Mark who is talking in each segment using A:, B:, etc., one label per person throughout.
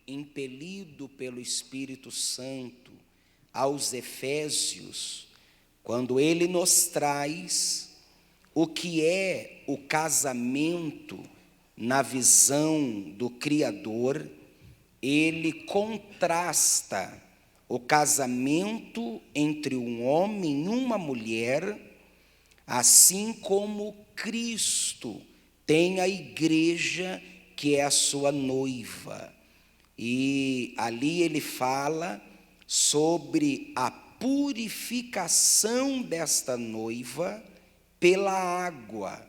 A: impelido pelo Espírito Santo aos Efésios, quando ele nos traz o que é o casamento na visão do Criador, ele contrasta o casamento entre um homem e uma mulher, assim como Cristo tem a igreja que é a sua noiva. E ali ele fala sobre a purificação desta noiva pela água,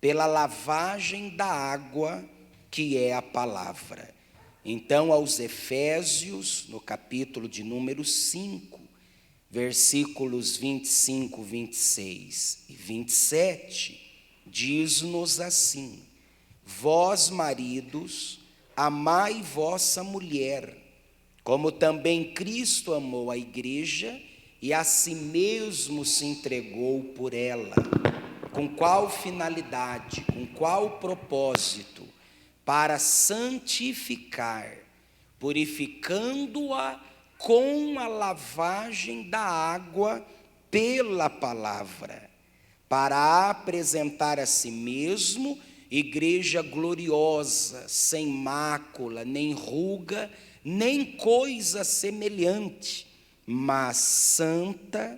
A: pela lavagem da água, que é a palavra. Então, aos Efésios, no capítulo de número 5, versículos 25, 26 e 27, diz-nos assim: vós, maridos, amai vossa mulher, como também Cristo amou a igreja e a si mesmo se entregou por ela. Com qual finalidade, com qual propósito? Para santificar, purificando-a com a lavagem da água pela palavra, para apresentar a si mesmo igreja gloriosa, sem mácula, nem ruga, nem coisa semelhante, mas santa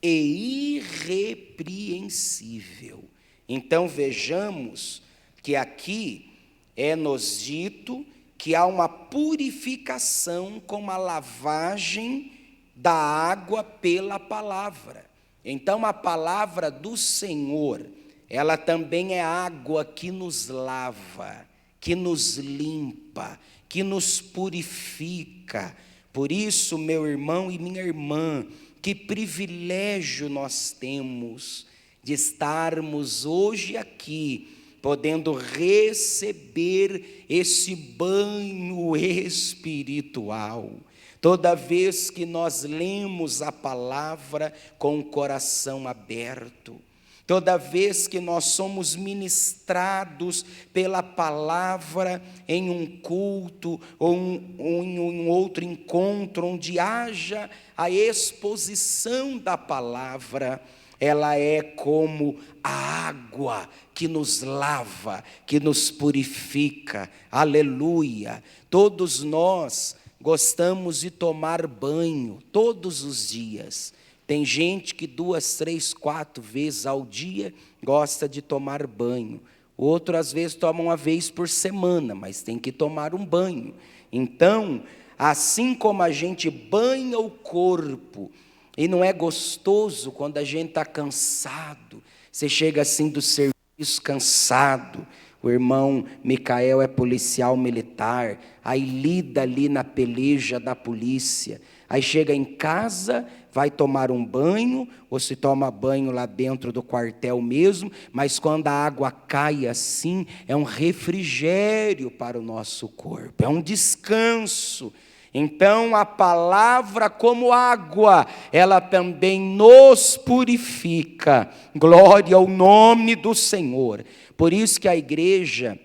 A: e irrepreensível. Então vejamos que aqui é-nos dito que há uma purificação com a lavagem da água pela palavra. Então a palavra do Senhor, ela também é água que nos lava, que nos limpa, que nos purifica. Por isso, meu irmão e minha irmã, que privilégio nós temos de estarmos hoje aqui, podendo receber esse banho espiritual. Toda vez que nós lemos a palavra com o coração aberto, toda vez que nós somos ministrados pela palavra em um culto ou em um outro encontro, onde haja a exposição da palavra, ela é como a água que nos lava, que nos purifica. Aleluia! Todos nós gostamos de tomar banho todos os dias. Tem gente que 2, 3, 4 vezes ao dia gosta de tomar banho. Outro, às vezes, toma uma vez por semana, mas tem que tomar um banho. Então, assim como a gente banha o corpo, e não é gostoso quando a gente está cansado, você chega assim do serviço cansado, o irmão Micael é policial militar, aí lida ali na peleja da polícia, aí chega em casa, vai tomar um banho, ou se toma banho lá dentro do quartel mesmo, mas quando a água cai assim, é um refrigério para o nosso corpo, é um descanso. Então a palavra como água, ela também nos purifica. Glória ao nome do Senhor. Por isso que a igreja,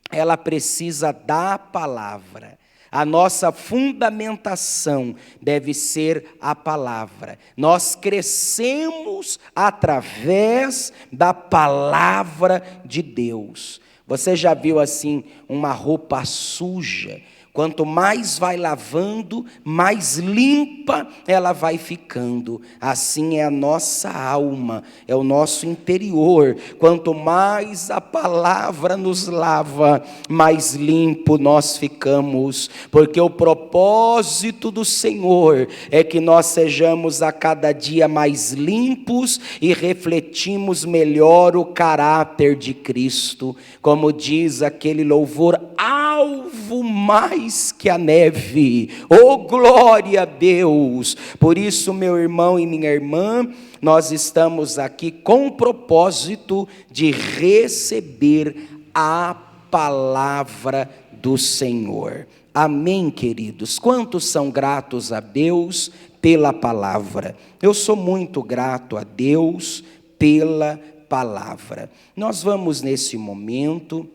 A: ela precisa da palavra. A nossa fundamentação deve ser a palavra. Nós crescemos através da palavra de Deus. Você já viu assim uma roupa suja? Quanto mais vai lavando, mais limpa ela vai ficando. Assim é a nossa alma, é o nosso interior. Quanto mais a palavra nos lava, mais limpo nós ficamos. Porque o propósito do Senhor é que nós sejamos a cada dia mais limpos e refletimos melhor o caráter de Cristo. Como diz aquele louvor, alvo mais que a neve, oh glória a Deus. Por isso, meu irmão e minha irmã, nós estamos aqui com o propósito de receber a palavra do Senhor. Amém, queridos? Quantos são gratos a Deus pela palavra? Eu sou muito grato a Deus pela palavra. Nós vamos nesse momento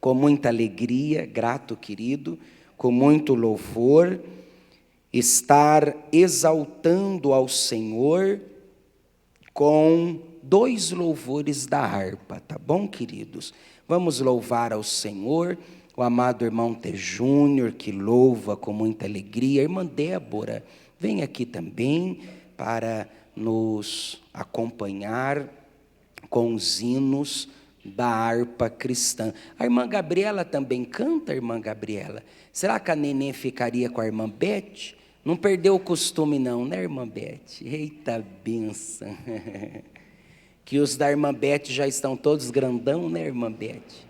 A: com muita alegria, grato, querido, com muito louvor, estar exaltando ao Senhor com 2 louvores da harpa, tá bom, queridos? Vamos louvar ao Senhor, o amado irmão T. Júnior, que louva com muita alegria. A irmã Débora, vem aqui também para nos acompanhar com os hinos da harpa cristã. A irmã Gabriela também canta, irmã Gabriela? Será que a neném ficaria com a irmã Beth? Não perdeu o costume não, né, irmã Beth? Eita benção. Que os da irmã Beth já estão todos grandão, né, irmã Beth?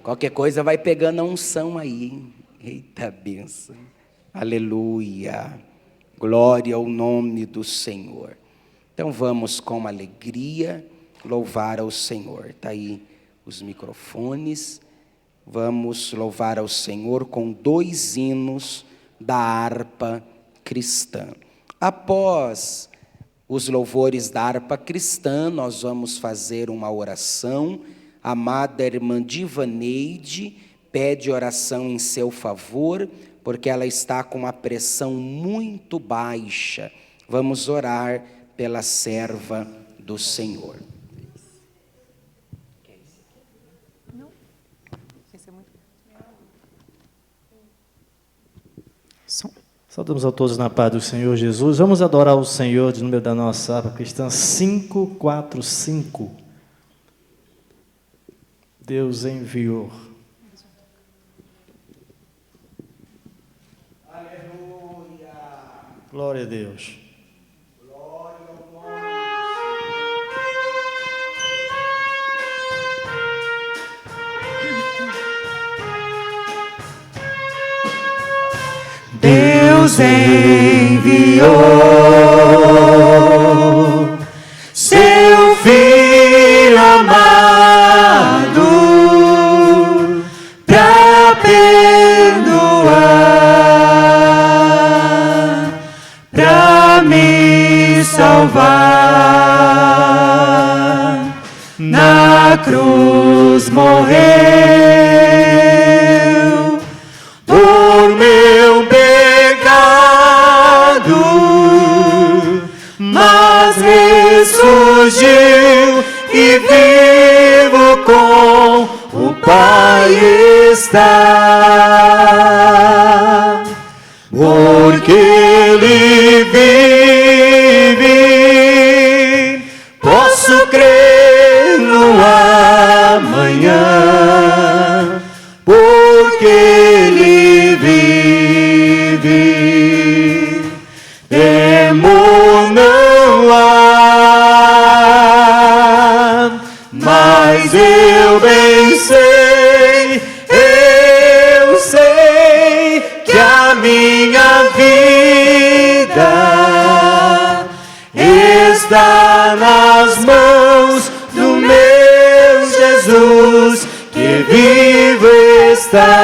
A: Qualquer coisa vai pegando a unção aí, hein? Eita benção. Aleluia. Glória ao nome do Senhor. Então vamos com alegria louvar ao Senhor. Está aí os microfones. Vamos louvar ao Senhor com 2 hinos da harpa cristã. Após os louvores da harpa cristã, nós vamos fazer uma oração. A amada irmã Divaneide pede oração em seu favor, porque ela está com uma pressão muito baixa. Vamos orar pela serva do Senhor.
B: Saudamos a todos na paz do Senhor Jesus. Vamos adorar o Senhor de número da nossa harpa cristã 545. Deus enviou.
A: Aleluia.
B: Glória a Deus.
A: Glória ao nome do Senhor.
C: Deus enviou seu Filho amado para perdoar, para me salvar. Na cruz morreu por meu pecado, mas ressurgiu e vivo com o Pai está. Porque Ele vive, posso crer no amanhã. Porque Ele vive, temor não há. Mas eu bem sei que a minha vida está nas mãos do meu Jesus, que vivo está.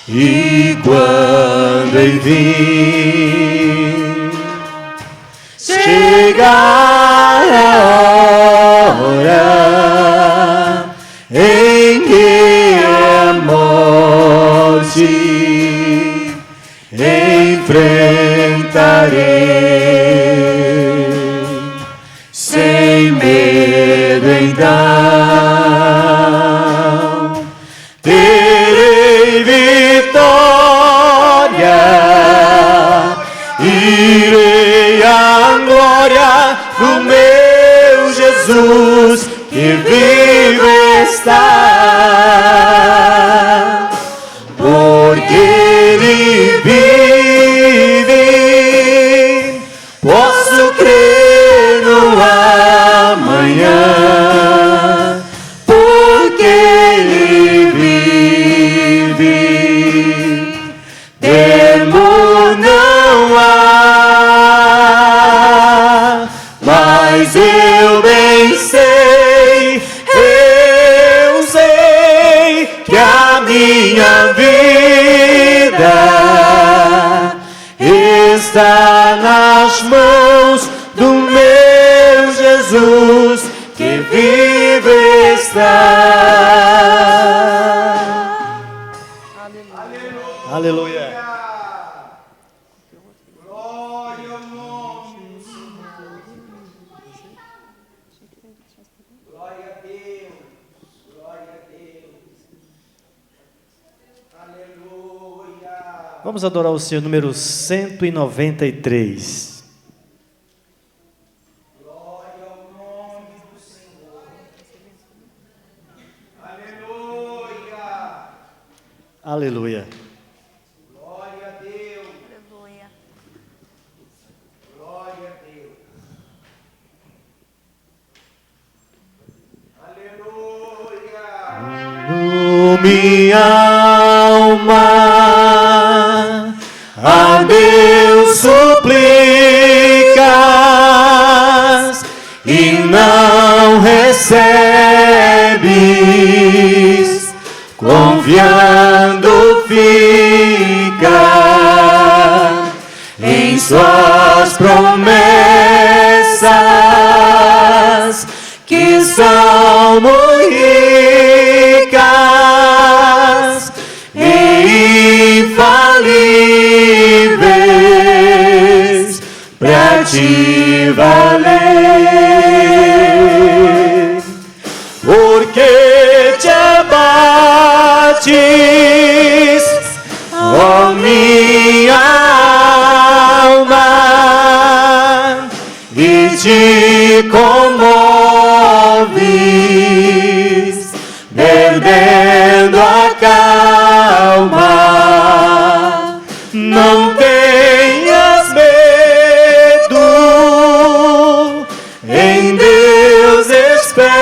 C: E quando Ele vir, chegar a hora em que a morte enfrentarei, sem medo então terei vitória, irei à glória do meu Jesus, que vivo está. Porque Ele vive, posso crer no amanhã. Porque Ele vive, temor não há. Mas eu bem sei que a minha vida está nas mãos do meu Jesus, que vive está.
B: Aleluia.
A: Glória ao nome do Senhor. Glória a Deus. Glória a Deus. Aleluia.
B: Vamos adorar o Senhor, número 193.
A: Glória ao nome do Senhor. Aleluia.
B: Aleluia.
A: Glória a Deus.
D: Aleluia.
A: Glória a Deus. Aleluia.
C: Minha alma a Deus suplicas e não recebes, confiando fica em suas promessas, que são muito ricas e infalíveis pra te valer. Porque te abates, ó minha alma, e te comoves, perdendo a calma. Não tenhas medo, em Deus espera,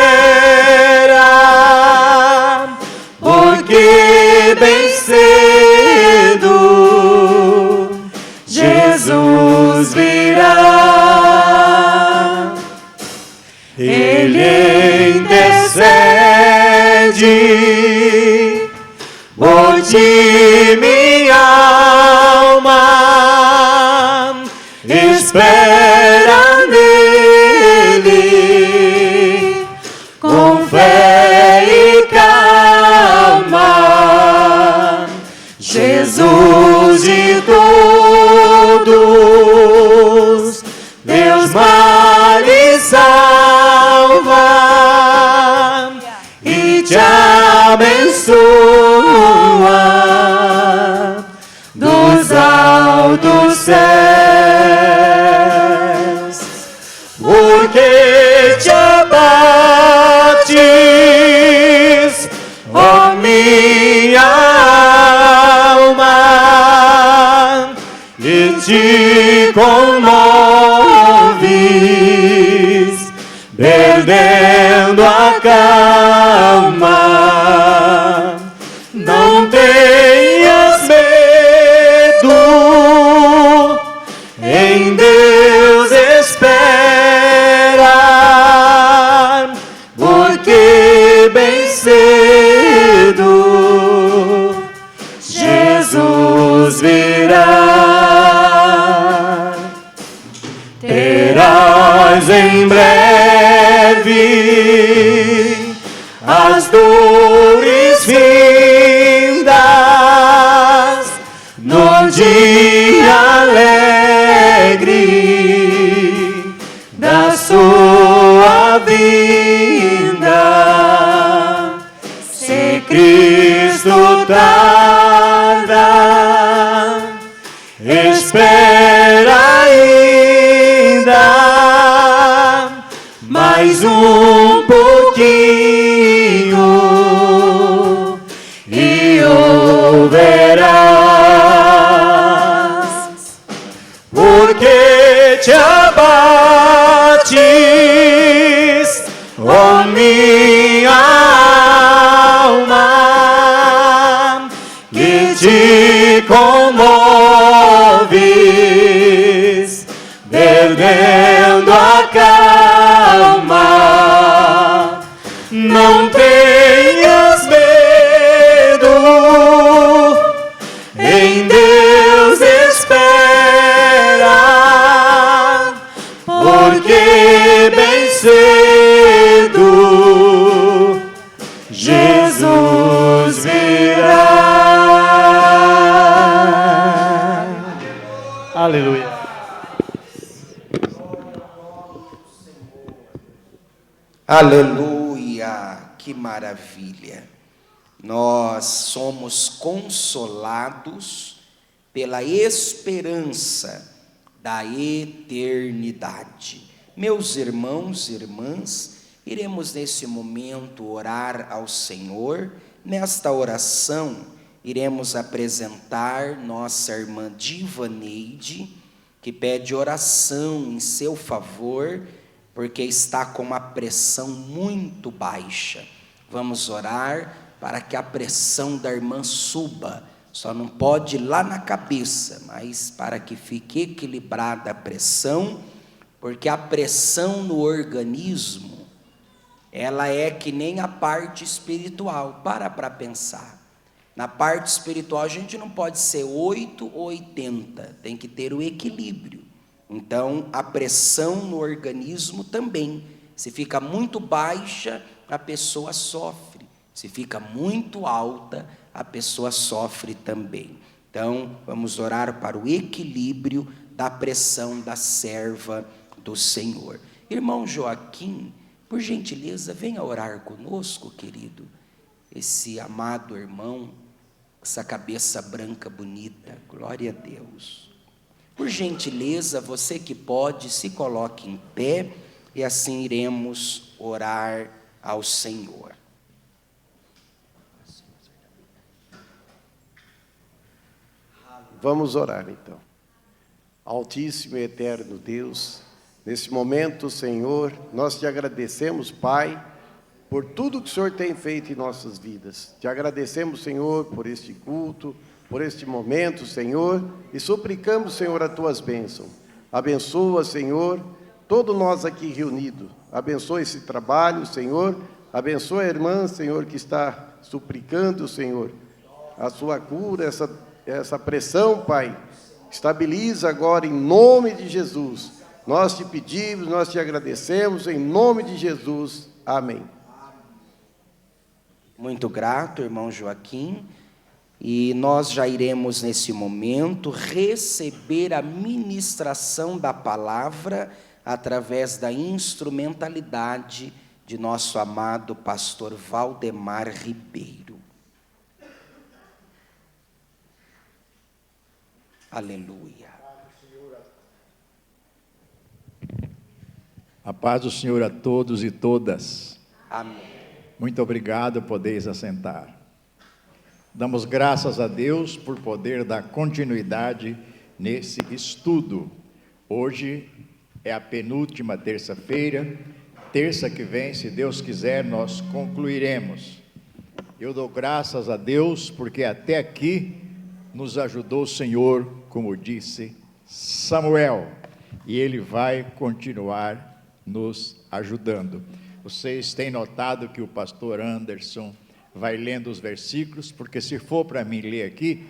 C: porque bem cedo Jesus virá. Ele intercede por ti, minha alma, espera nele com fé e calma. Jesus de todos, Deus males salva e te abençoa dos altos céus. Porque te abates, ó minha alma, e te comoves, perdendo a calma. Não tenhas medo, em Deus espera, porque bem cedo Jesus virá. Terás em breve as dores vindas no dia alegre da sua vinda. Se Cristo tarda, espera ainda mais um pouquinho e o verás. Porque te abates, ó minha alma, e te comoves, perdendo a calma. Não tenhas medo, em Deus espera, porque bem cedo
A: Aleluia, que maravilha. Nós somos consolados pela esperança da eternidade. Meus irmãos e irmãs, iremos nesse momento orar ao Senhor. Nesta oração, iremos apresentar nossa irmã Divaneide, que pede oração em seu favor, porque está com uma pressão muito baixa. Vamos orar para que a pressão da irmã suba. Só não pode ir lá na cabeça, mas para que fique equilibrada a pressão, porque a pressão no organismo, ela é que nem a parte espiritual. Para pensar. Na parte espiritual a gente não pode ser 8 ou 80, tem que ter o equilíbrio. Então a pressão no organismo também, se fica muito baixa, a pessoa sofre. Se fica muito alta, a pessoa sofre também. Então, vamos orar para o equilíbrio da pressão da serva do Senhor. Irmão Joaquim, por gentileza, venha orar conosco, querido. Esse amado irmão, essa cabeça branca bonita, glória a Deus. Por gentileza, você que pode, se coloque em pé e assim iremos orar ao Senhor.
D: Vamos orar então. Altíssimo e eterno Deus, nesse momento, Senhor, nós te agradecemos, Pai, por tudo que o Senhor tem feito em nossas vidas. Te agradecemos, Senhor, por este culto, por este momento, Senhor, e suplicamos, Senhor, as tuas bênçãos. Abençoa, Senhor, todos nós aqui reunidos. Abençoa esse trabalho, Senhor. Abençoa a irmã, Senhor, que está suplicando, Senhor, a sua cura, essa pressão, Pai. Estabiliza agora em nome de Jesus. Nós te pedimos, nós te agradecemos em nome de Jesus. Amém.
A: Muito grato, irmão Joaquim. E nós já iremos nesse momento receber a ministração da palavra através da instrumentalidade de nosso amado pastor Valdemar Ribeiro. Aleluia.
E: A paz do Senhor a todos e todas.
A: Amém.
E: Muito obrigado, podeis assentar. Damos graças a Deus por poder dar continuidade nesse estudo. Hoje é a penúltima terça-feira. Terça que vem, se Deus quiser, nós concluiremos. Eu dou graças a Deus porque até aqui nos ajudou o Senhor, como disse Samuel, e Ele vai continuar nos ajudando. Vocês têm notado que o pastor Anderson vai lendo os versículos, porque se for para mim ler aqui,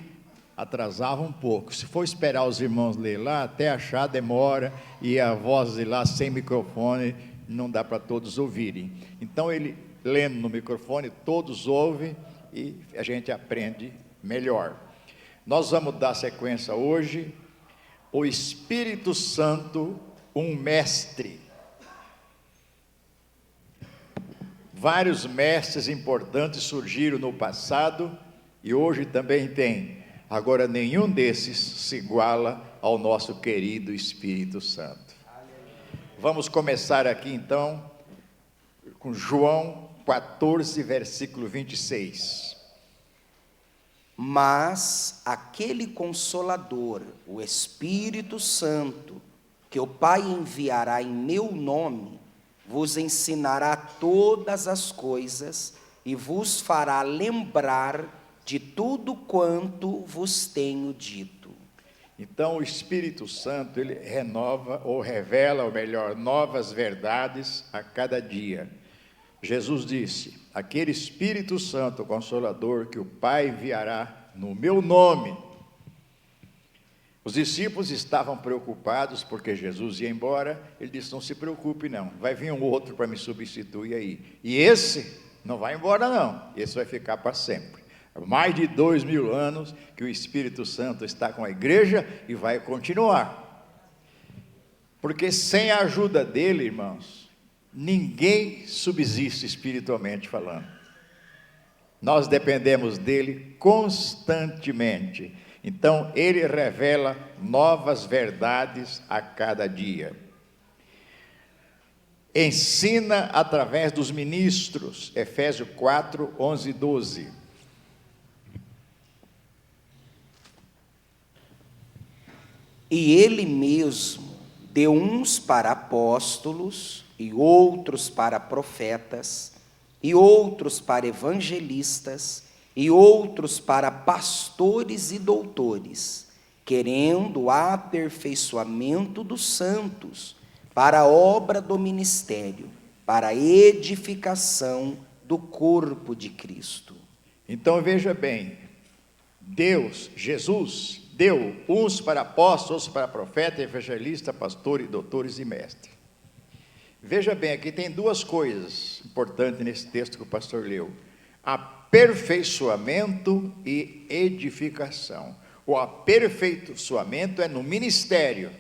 E: atrasava um pouco. Se for esperar os irmãos ler lá, até achar demora, e a voz de lá sem microfone, não dá para todos ouvirem. Então ele lendo no microfone, todos ouvem e a gente aprende melhor. Nós vamos dar sequência hoje, o Espírito Santo, um mestre. Vários mestres importantes surgiram no passado e hoje também tem. Agora, nenhum desses se iguala ao nosso querido Espírito Santo. Vamos começar aqui então com João 14, versículo 26.
A: Mas aquele Consolador, o Espírito Santo, que o Pai enviará em meu nome, vos ensinará todas as coisas e vos fará lembrar de tudo quanto vos tenho dito.
E: Então o Espírito Santo, ele renova ou revela, ou melhor, novas verdades a cada dia. Jesus disse, aquele Espírito Santo Consolador que o Pai enviará no meu nome. Os discípulos estavam preocupados porque Jesus ia embora. Ele disse, não se preocupe não, vai vir um outro para me substituir aí. E esse não vai embora não, esse vai ficar para sempre. Mais de 2000 anos que o Espírito Santo está com a igreja e vai continuar. Porque sem a ajuda dele, irmãos, ninguém subsiste espiritualmente falando. Nós dependemos dele constantemente. Então, ele revela novas verdades a cada dia. Ensina através dos ministros, Efésios 4, 11 e 12.
A: E ele mesmo deu uns para apóstolos, e outros para profetas, e outros para evangelistas, e outros para pastores e doutores, querendo o aperfeiçoamento dos santos, para a obra do ministério, para a edificação do corpo de Cristo.
E: Então veja bem, Deus, Jesus, deu uns para apóstolos, outros para profeta, evangelista, pastor e doutores e mestres. Veja bem, aqui tem duas coisas importantes nesse texto que o pastor leu: aperfeiçoamento e edificação. O aperfeiçoamento é no ministério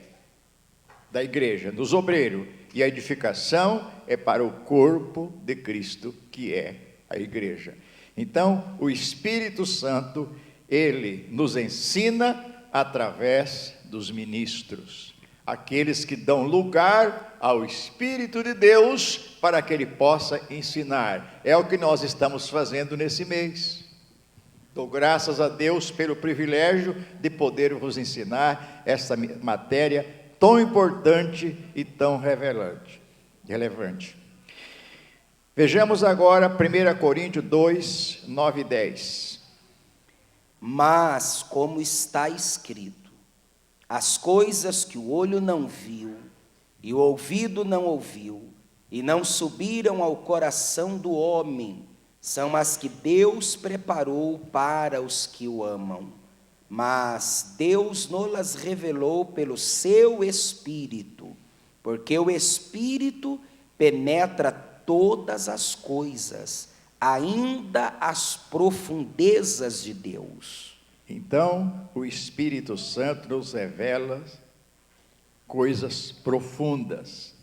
E: da igreja, dos obreiros, e a edificação é para o corpo de Cristo, que é a igreja. Então, o Espírito Santo, ele nos ensina através dos ministros, aqueles que dão lugar ao Espírito de Deus para que ele possa ensinar. É o que nós estamos fazendo nesse mês. Dou graças a Deus pelo privilégio de poder vos ensinar essa matéria tão importante e tão relevante. Vejamos agora 1 Coríntios 2, 9 e 10.
A: Mas, como está escrito, as coisas que o olho não viu, e o ouvido não ouviu, e não subiram ao coração do homem, são as que Deus preparou para os que o amam. Mas Deus nos revelou pelo seu Espírito, porque o Espírito penetra todas as coisas, ainda as profundezas de Deus.
E: Então, o Espírito Santo nos revela coisas profundas.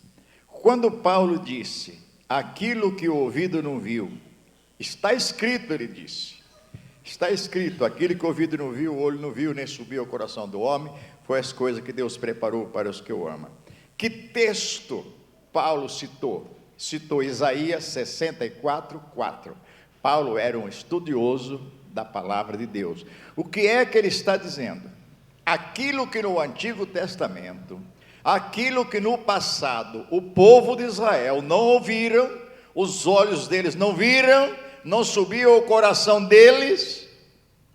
E: Quando Paulo disse, aquilo que o ouvido não viu, está escrito, ele disse, está escrito, aquilo que o ouvido não viu, o olho não viu, nem subiu ao coração do homem, foi as coisas que Deus preparou para os que o amam. Que texto Paulo citou? Citou Isaías 64, 4. Paulo era um estudioso da palavra de Deus. O que é que ele está dizendo? Aquilo que no Antigo Testamento, aquilo que no passado o povo de Israel não ouviram, os olhos deles não viram, não subiu ao coração deles,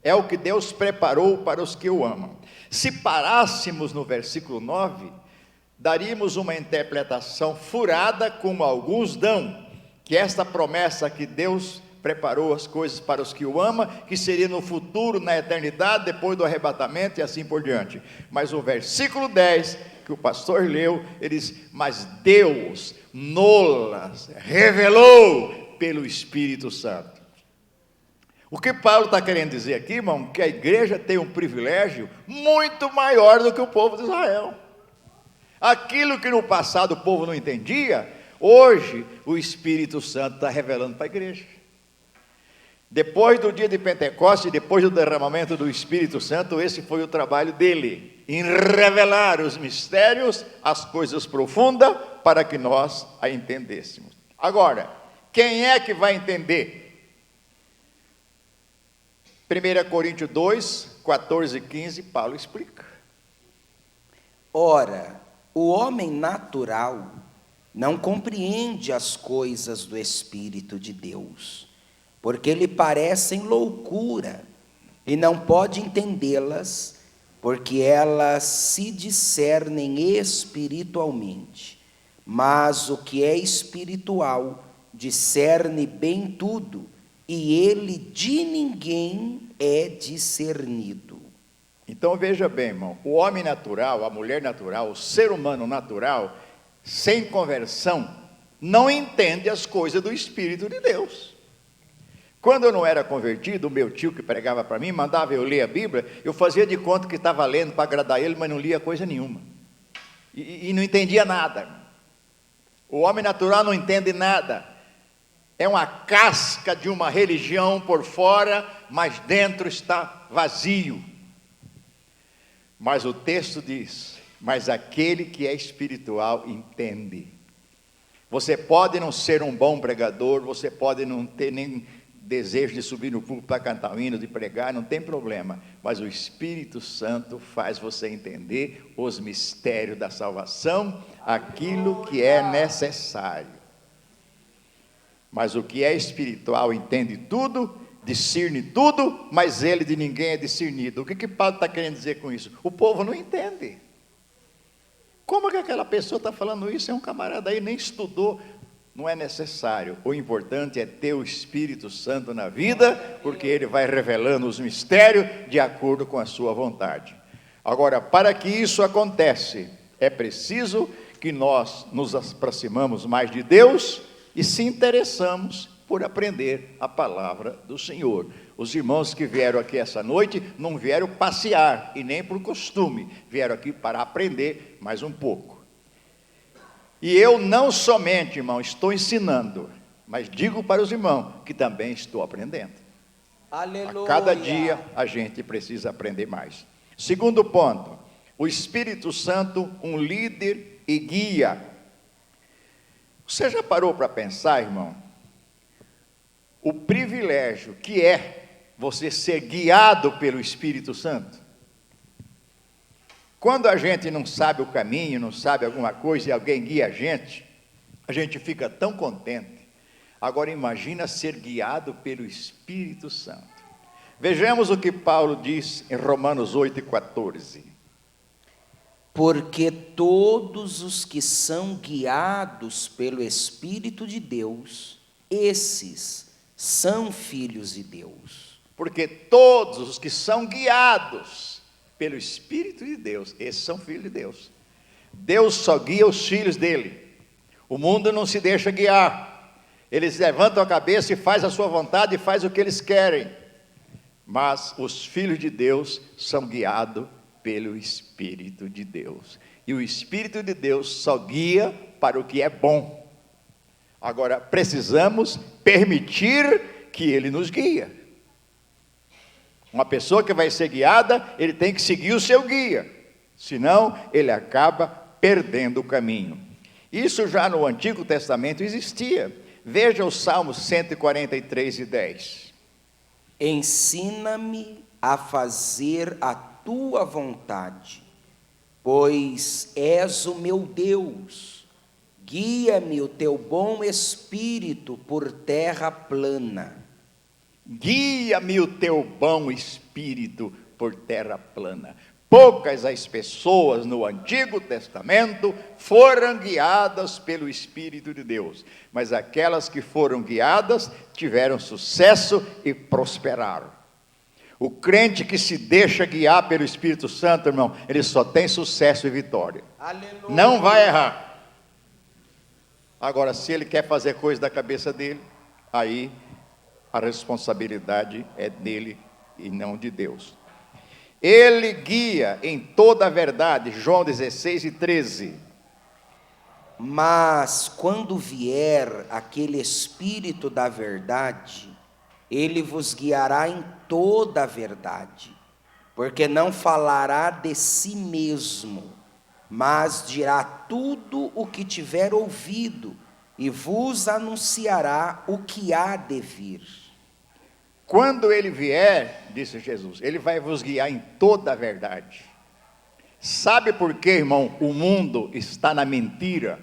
E: é o que Deus preparou para os que o amam. Se parássemos no versículo 9, daríamos uma interpretação furada, como alguns dão, que esta promessa que Deus preparou as coisas para os que o amam, que seria no futuro, na eternidade, depois do arrebatamento e assim por diante. Mas o versículo 10, que o pastor leu, ele diz, mas Deus nos revelou pelo Espírito Santo. O que Paulo está querendo dizer aqui, irmão, que a igreja tem um privilégio muito maior do que o povo de Israel. Aquilo que no passado o povo não entendia, hoje o Espírito Santo está revelando para a igreja. Depois do dia de Pentecostes, depois do derramamento do Espírito Santo, esse foi o trabalho dele, em revelar os mistérios, as coisas profundas, para que nós a entendêssemos. Agora, quem é que vai entender? 1 Coríntios 2, 14 e 15, Paulo explica.
A: Ora, o homem natural não compreende as coisas do Espírito de Deus, porque lhe parecem loucura, e não pode entendê-las, porque elas se discernem espiritualmente. Mas o que é espiritual discerne bem tudo, e ele de ninguém é discernido.
E: Então veja bem, irmão, o homem natural, a mulher natural, o ser humano natural, sem conversão, não entende as coisas do Espírito de Deus. Quando eu não era convertido, o meu tio que pregava para mim, mandava eu ler a Bíblia, eu fazia de conta que estava lendo para agradar ele, mas não lia coisa nenhuma. E não entendia nada. O homem natural não entende nada. É uma casca de uma religião por fora, mas dentro está vazio. Mas o texto diz: mas aquele que é espiritual entende. Você pode não ser um bom pregador, você pode não ter nem desejo de subir no púlpito para cantar um hino, de pregar, não tem problema. Mas o Espírito Santo faz você entender os mistérios da salvação, aquilo que é necessário. Mas o que é espiritual entende tudo, discerne tudo, mas ele de ninguém é discernido. O que Paulo está querendo dizer com isso? O povo não entende. Como que aquela pessoa está falando isso? É um camarada aí, nem estudou. Não é necessário. O importante é ter o Espírito Santo na vida, porque ele vai revelando os mistérios de acordo com a sua vontade. Agora, para que isso aconteça, é preciso que nós nos aproximamos mais de Deus e se interessamos por aprender a palavra do Senhor. Os irmãos que vieram aqui essa noite não vieram passear e nem por costume, vieram aqui para aprender mais um pouco. E eu não somente, irmão, estou ensinando, mas digo para os irmãos que também estou aprendendo.
A: Aleluia.
E: A cada dia a gente precisa aprender mais. Segundo ponto, o Espírito Santo, um líder e guia. Você já parou para pensar, irmão? O privilégio que é você ser guiado pelo Espírito Santo? Quando a gente não sabe o caminho, não sabe alguma coisa e alguém guia a gente fica tão contente. Agora imagina ser guiado pelo Espírito Santo. Vejamos o que Paulo diz em Romanos 8:14.
A: Porque todos os que são guiados pelo Espírito de Deus, esses são filhos de Deus.
E: Porque todos os que são guiados pelo Espírito de Deus, esses são filhos de Deus. Deus só guia os filhos dele. O mundo não se deixa guiar. Eles levantam a cabeça e fazem a sua vontade e fazem o que eles querem. Mas os filhos de Deus são guiados pelo Espírito de Deus. E o Espírito de Deus só guia para o que é bom. Agora, precisamos permitir que ele nos guie. Uma pessoa que vai ser guiada, ele tem que seguir o seu guia, senão ele acaba perdendo o caminho. Isso já no Antigo Testamento existia. Veja o Salmo 143:10.
A: Ensina-me a fazer a tua vontade, pois és o meu Deus. Guia-me o teu bom espírito por terra plana.
E: Guia-me o teu bom espírito por terra plana. Poucas as pessoas no Antigo Testamento foram guiadas pelo Espírito de Deus, mas aquelas que foram guiadas tiveram sucesso e prosperaram. O crente que se deixa guiar pelo Espírito Santo, irmão, ele só tem sucesso e vitória.
A: Aleluia.
E: Não vai errar. Agora, se ele quer fazer coisa da cabeça dele, aí a responsabilidade é dele e não de Deus. Ele guia em toda a verdade, João 16:13.
A: Mas quando vier aquele Espírito da verdade, ele vos guiará em toda a verdade, porque não falará de si mesmo, mas dirá tudo o que tiver ouvido, e vos anunciará o que há de vir.
E: Quando ele vier, disse Jesus, ele vai vos guiar em toda a verdade. Sabe por quê, irmão? O mundo está na mentira,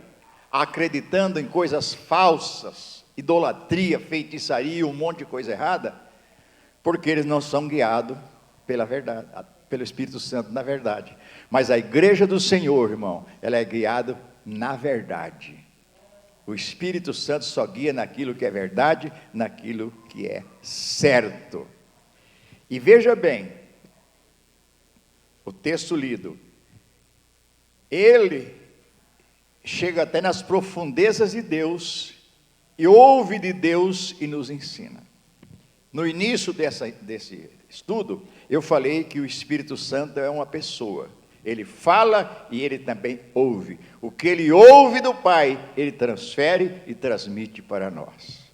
E: acreditando em coisas falsas, idolatria, feitiçaria, um monte de coisa errada, porque eles não são guiados pela verdade, pelo Espírito Santo na verdade. Mas a igreja do Senhor, irmão, ela é guiada na verdade. O Espírito Santo só guia naquilo que é verdade, naquilo que é certo. E veja bem, o texto lido, ele chega até nas profundezas de Deus, e ouve de Deus e nos ensina. No início desse estudo, eu falei que o Espírito Santo é uma pessoa. Ele fala e ele também ouve. O que ele ouve do Pai, ele transfere e transmite para nós.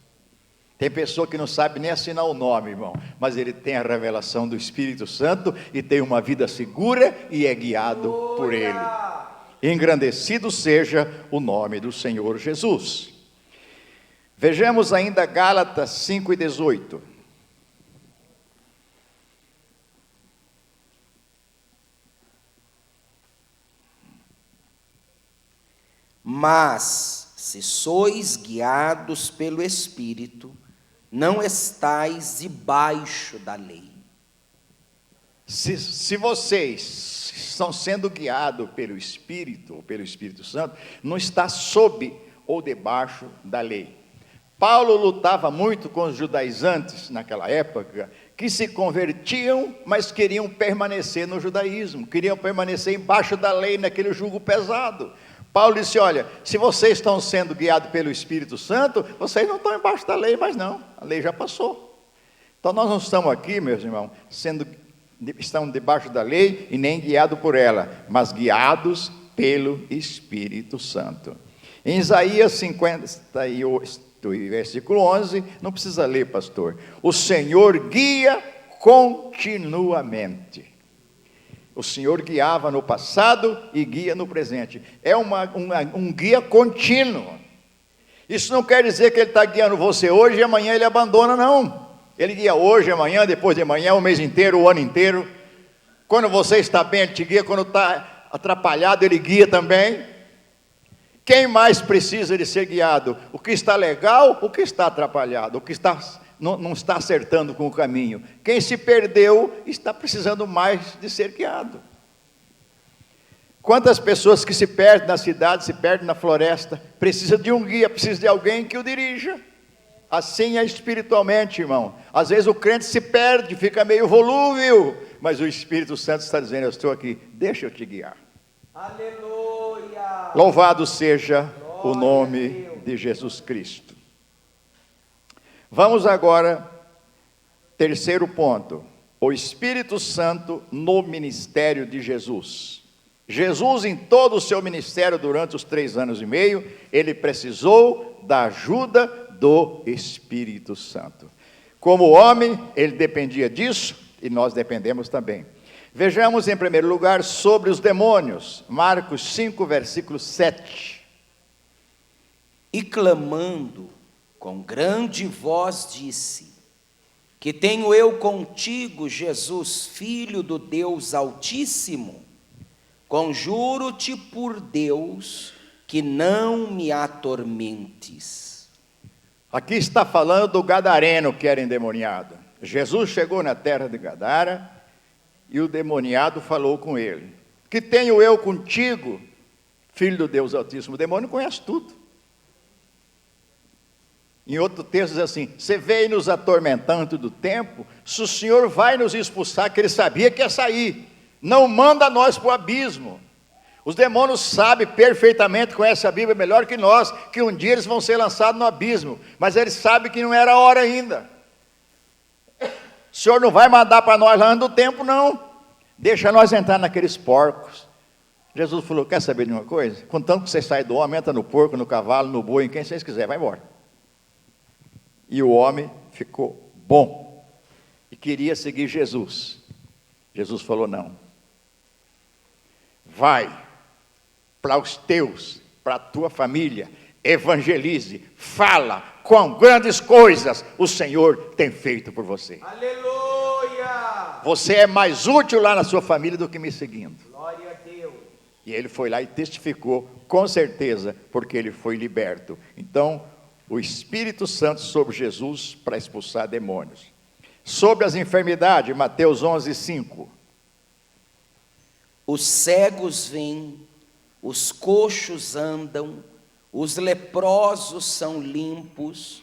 E: Tem pessoa que não sabe nem assinar o nome, irmão, mas ele tem a revelação do Espírito Santo e tem uma vida segura e é guiado por ele. Engrandecido seja o nome do Senhor Jesus. Vejamos ainda Gálatas 5:18.
A: Mas, se sois guiados pelo Espírito, não estais debaixo da lei.
E: Se vocês estão sendo guiados pelo Espírito, ou pelo Espírito Santo, não está sob ou debaixo da lei. Paulo lutava muito com os judaizantes naquela época, que se convertiam, mas queriam permanecer no judaísmo, queriam permanecer embaixo da lei, naquele jugo pesado. Paulo disse, olha, se vocês estão sendo guiados pelo Espírito Santo, vocês não estão embaixo da lei mais não, a lei já passou. Então nós não estamos aqui, meus irmãos, estamos debaixo da lei e nem guiados por ela, mas guiados pelo Espírito Santo. Em Isaías 58, versículo 11, não precisa ler, pastor. O Senhor guia continuamente. O Senhor guiava no passado e guia no presente. É um guia contínuo. Isso não quer dizer que Ele está guiando você hoje e amanhã Ele abandona, não. Ele guia hoje, amanhã, depois de amanhã, o mês inteiro, o ano inteiro. Quando você está bem, Ele te guia. Quando está atrapalhado, Ele guia também. Quem mais precisa de ser guiado? O que está legal, o que está atrapalhado, o que não está acertando com o caminho. Quem se perdeu está precisando mais de ser guiado. Quantas pessoas que se perdem na cidade, se perdem na floresta, precisa de um guia, precisa de alguém que o dirija. Assim é espiritualmente, irmão. Às vezes o crente se perde, fica meio volúvel, mas o Espírito Santo está dizendo, eu estou aqui, deixa eu te guiar.
A: Aleluia!
E: Louvado seja o nome de Jesus Cristo. Vamos agora, terceiro ponto, o Espírito Santo no ministério de Jesus. Jesus, em todo o seu ministério durante os 3 anos e meio, ele precisou da ajuda do Espírito Santo. Como homem, ele dependia disso e nós dependemos também. Vejamos em primeiro lugar sobre os demônios, Marcos 5, versículo 7.
A: E clamando com grande voz disse, que tenho eu contigo, Jesus, Filho do Deus Altíssimo? Conjuro-te por Deus, que não me atormentes.
E: Aqui está falando do gadareno que era endemoniado. Jesus chegou na terra de Gadara, e o demoniado falou com ele, que tenho eu contigo, Filho do Deus Altíssimo? O demônio conhece tudo. Em outro texto diz assim, você veio nos atormentando do tempo, se o Senhor vai nos expulsar, que ele sabia que ia sair, não manda nós para o abismo. Os demônios sabem perfeitamente, conhecem a Bíblia melhor que nós, que um dia eles vão ser lançados no abismo, mas eles sabem que não era a hora ainda. O Senhor não vai mandar para nós lá no tempo, não. Deixa nós entrar naqueles porcos. Jesus falou, quer saber de uma coisa? Contanto que você sai do homem, entra no porco, no cavalo, no boi, em quem vocês quiserem, vai embora. E o homem ficou bom. E queria seguir Jesus. Jesus falou, não. Vai para os teus, para a tua família, evangelize, fala, quão grandes coisas o Senhor tem feito por você.
A: Aleluia!
E: Você é mais útil lá na sua família do que me seguindo.
A: Glória a Deus!
E: E ele foi lá e testificou, com certeza, porque ele foi liberto. Então, o Espírito Santo sobre Jesus para expulsar demônios. Sobre as enfermidades, Mateus 11, 5.
A: Os cegos vêm, os coxos andam, os leprosos são limpos,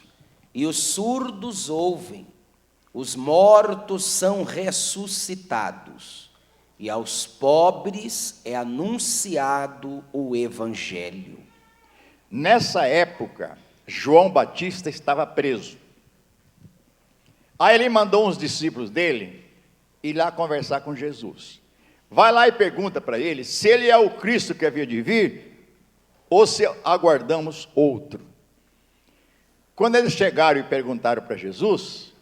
A: e os surdos ouvem, os mortos são ressuscitados, e aos pobres é anunciado o Evangelho.
E: Nessa época, João Batista estava preso. Aí ele mandou uns discípulos dele ir lá conversar com Jesus. vai lá e pergunta para ele se ele é o Cristo que havia de vir, ou se aguardamos outro. Quando eles chegaram e perguntaram para Jesus,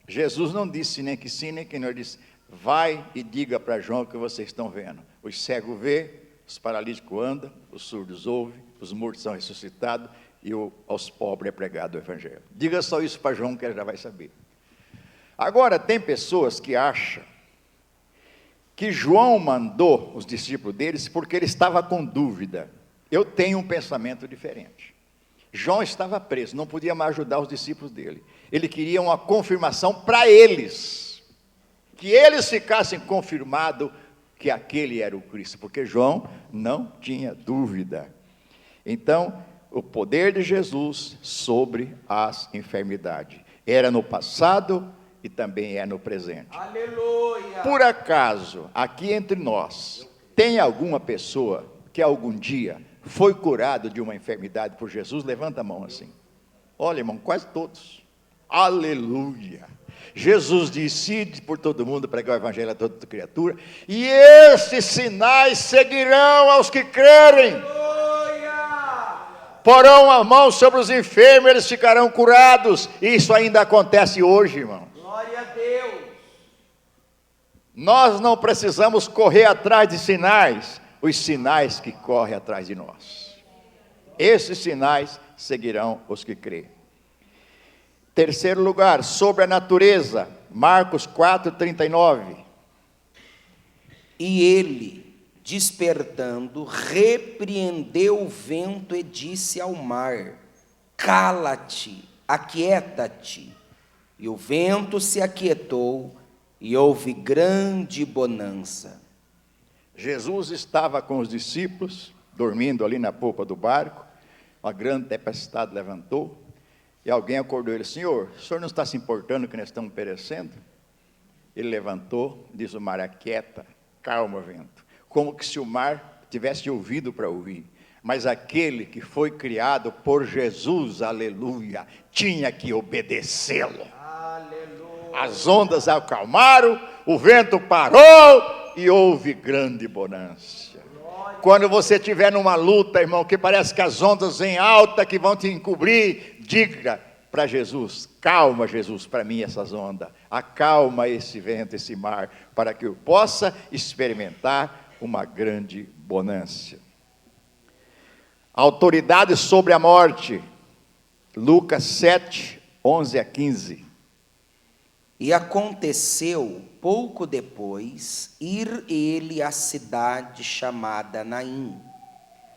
E: Jesus não disse nem que sim, nem que não. Ele disse, vai e diga para João o que vocês estão vendo. Os cegos vê, os paralíticos andam, os surdos ouvem, os mortos são ressuscitados, e aos pobres é pregado o Evangelho. Diga só isso para João que ele já vai saber. Agora, tem pessoas que acham que João mandou os discípulos deles porque ele estava com dúvida. Eu tenho um pensamento diferente. João estava preso, não podia mais ajudar os discípulos dele. Ele queria uma confirmação para eles, que eles ficassem confirmados que aquele era o Cristo, porque João não tinha dúvida. Então, o poder de Jesus sobre as enfermidades era no passado e também é no presente.
A: Aleluia!
E: Por acaso, aqui entre nós, tem alguma pessoa que algum dia foi curado de uma enfermidade por Jesus? Levanta a mão assim. Olha, irmão, quase todos. Aleluia! Jesus disse, ide por todo mundo, pregar o evangelho a toda criatura, e esses sinais seguirão aos que crerem. Porão a mão sobre os enfermos, eles ficarão curados. Isso ainda acontece hoje, irmão.
A: Glória a Deus!
E: Nós não precisamos correr atrás de sinais, os sinais que correm atrás de nós. Esses sinais seguirão os que creem. Terceiro lugar, sobre a natureza, Marcos 4:39.
A: E ele, despertando, repreendeu o vento e disse ao mar, cala-te, aquieta-te. E o vento se aquietou e houve grande bonança.
E: Jesus estava com os discípulos, dormindo ali na popa do barco, uma grande tempestade levantou, e alguém acordou ele, Senhor, o senhor não está se importando que nós estamos perecendo? Ele levantou, diz o mar, aquieta, calma vento, como que se o mar tivesse ouvido para ouvir, mas aquele que foi criado por Jesus, aleluia, tinha que obedecê-lo. As ondas acalmaram, o vento parou e houve grande bonança. Quando você estiver numa luta, irmão, que parece que as ondas vêm alta, que vão te encobrir, diga para Jesus, calma Jesus, para mim essas ondas, acalma esse vento, esse mar, para que eu possa experimentar uma grande bonança. Autoridade sobre a morte, Lucas 7:11-15.
A: E aconteceu, pouco depois, ir ele à cidade chamada Naim.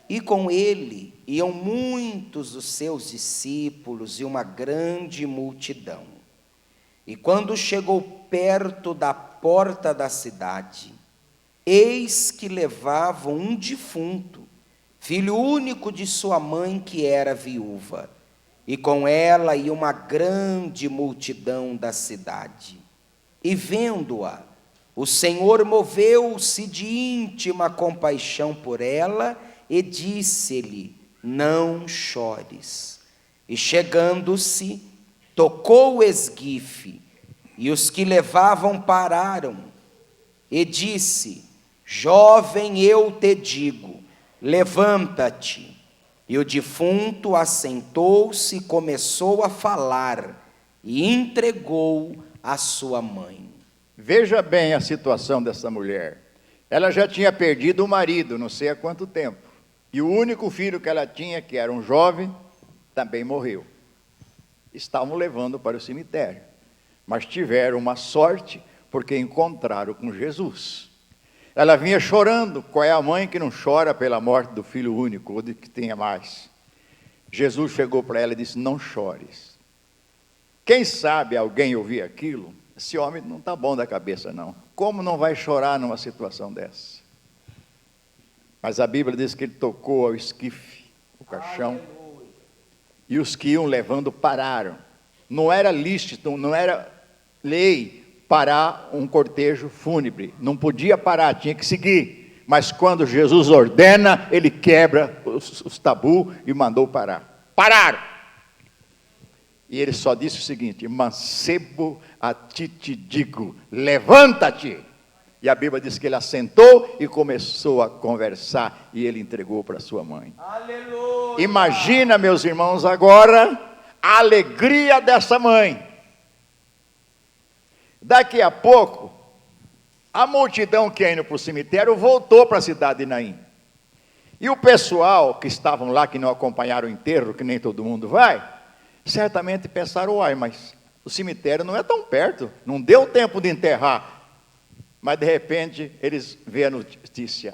A: E com ele iam muitos dos seus discípulos e uma grande multidão. E quando chegou perto da porta da cidade, eis que levavam um defunto, filho único de sua mãe, que era viúva. E com ela ia uma grande multidão da cidade. E vendo-a, o Senhor moveu-se de íntima compaixão por ela e disse-lhe, não chores. E chegando-se, tocou o esquife, e os que levavam pararam. E disse, jovem, eu te digo, levanta-te. E o defunto assentou-se e começou a falar, e entregou a sua mãe.
E: Veja bem a situação dessa mulher. Ela já tinha perdido o marido, não sei há quanto tempo. E o único filho que ela tinha, que era um jovem, também morreu. Estavam levando para o cemitério. Mas tiveram uma sorte, porque encontraram com Jesus. Ela vinha chorando. Qual é a mãe que não chora pela morte do filho único, ou de que tenha mais? Jesus chegou para ela e disse, não chores. Quem sabe alguém ouvir aquilo? Esse homem não está bom da cabeça, não. Como não vai chorar numa situação dessa? Mas a Bíblia diz que ele tocou ao esquife, o caixão, e os que iam levando pararam. Não era lícito, não era lei parar um cortejo fúnebre. Não podia parar, tinha que seguir. Mas quando Jesus ordena, ele quebra os tabus e mandou parar. Pararam! E ele só disse o seguinte, mancebo, a ti te digo, levanta-te. E a Bíblia diz que ele assentou e começou a conversar, e ele entregou para sua mãe. Aleluia! Imagina, meus irmãos, agora a alegria dessa mãe. Daqui a pouco, a multidão que ia indo para o cemitério voltou para a cidade de Naim. E o pessoal que estavam lá, que não acompanharam o enterro, que nem todo mundo vai, certamente pensaram, uai, mas o cemitério não é tão perto, não deu tempo de enterrar. Mas de repente eles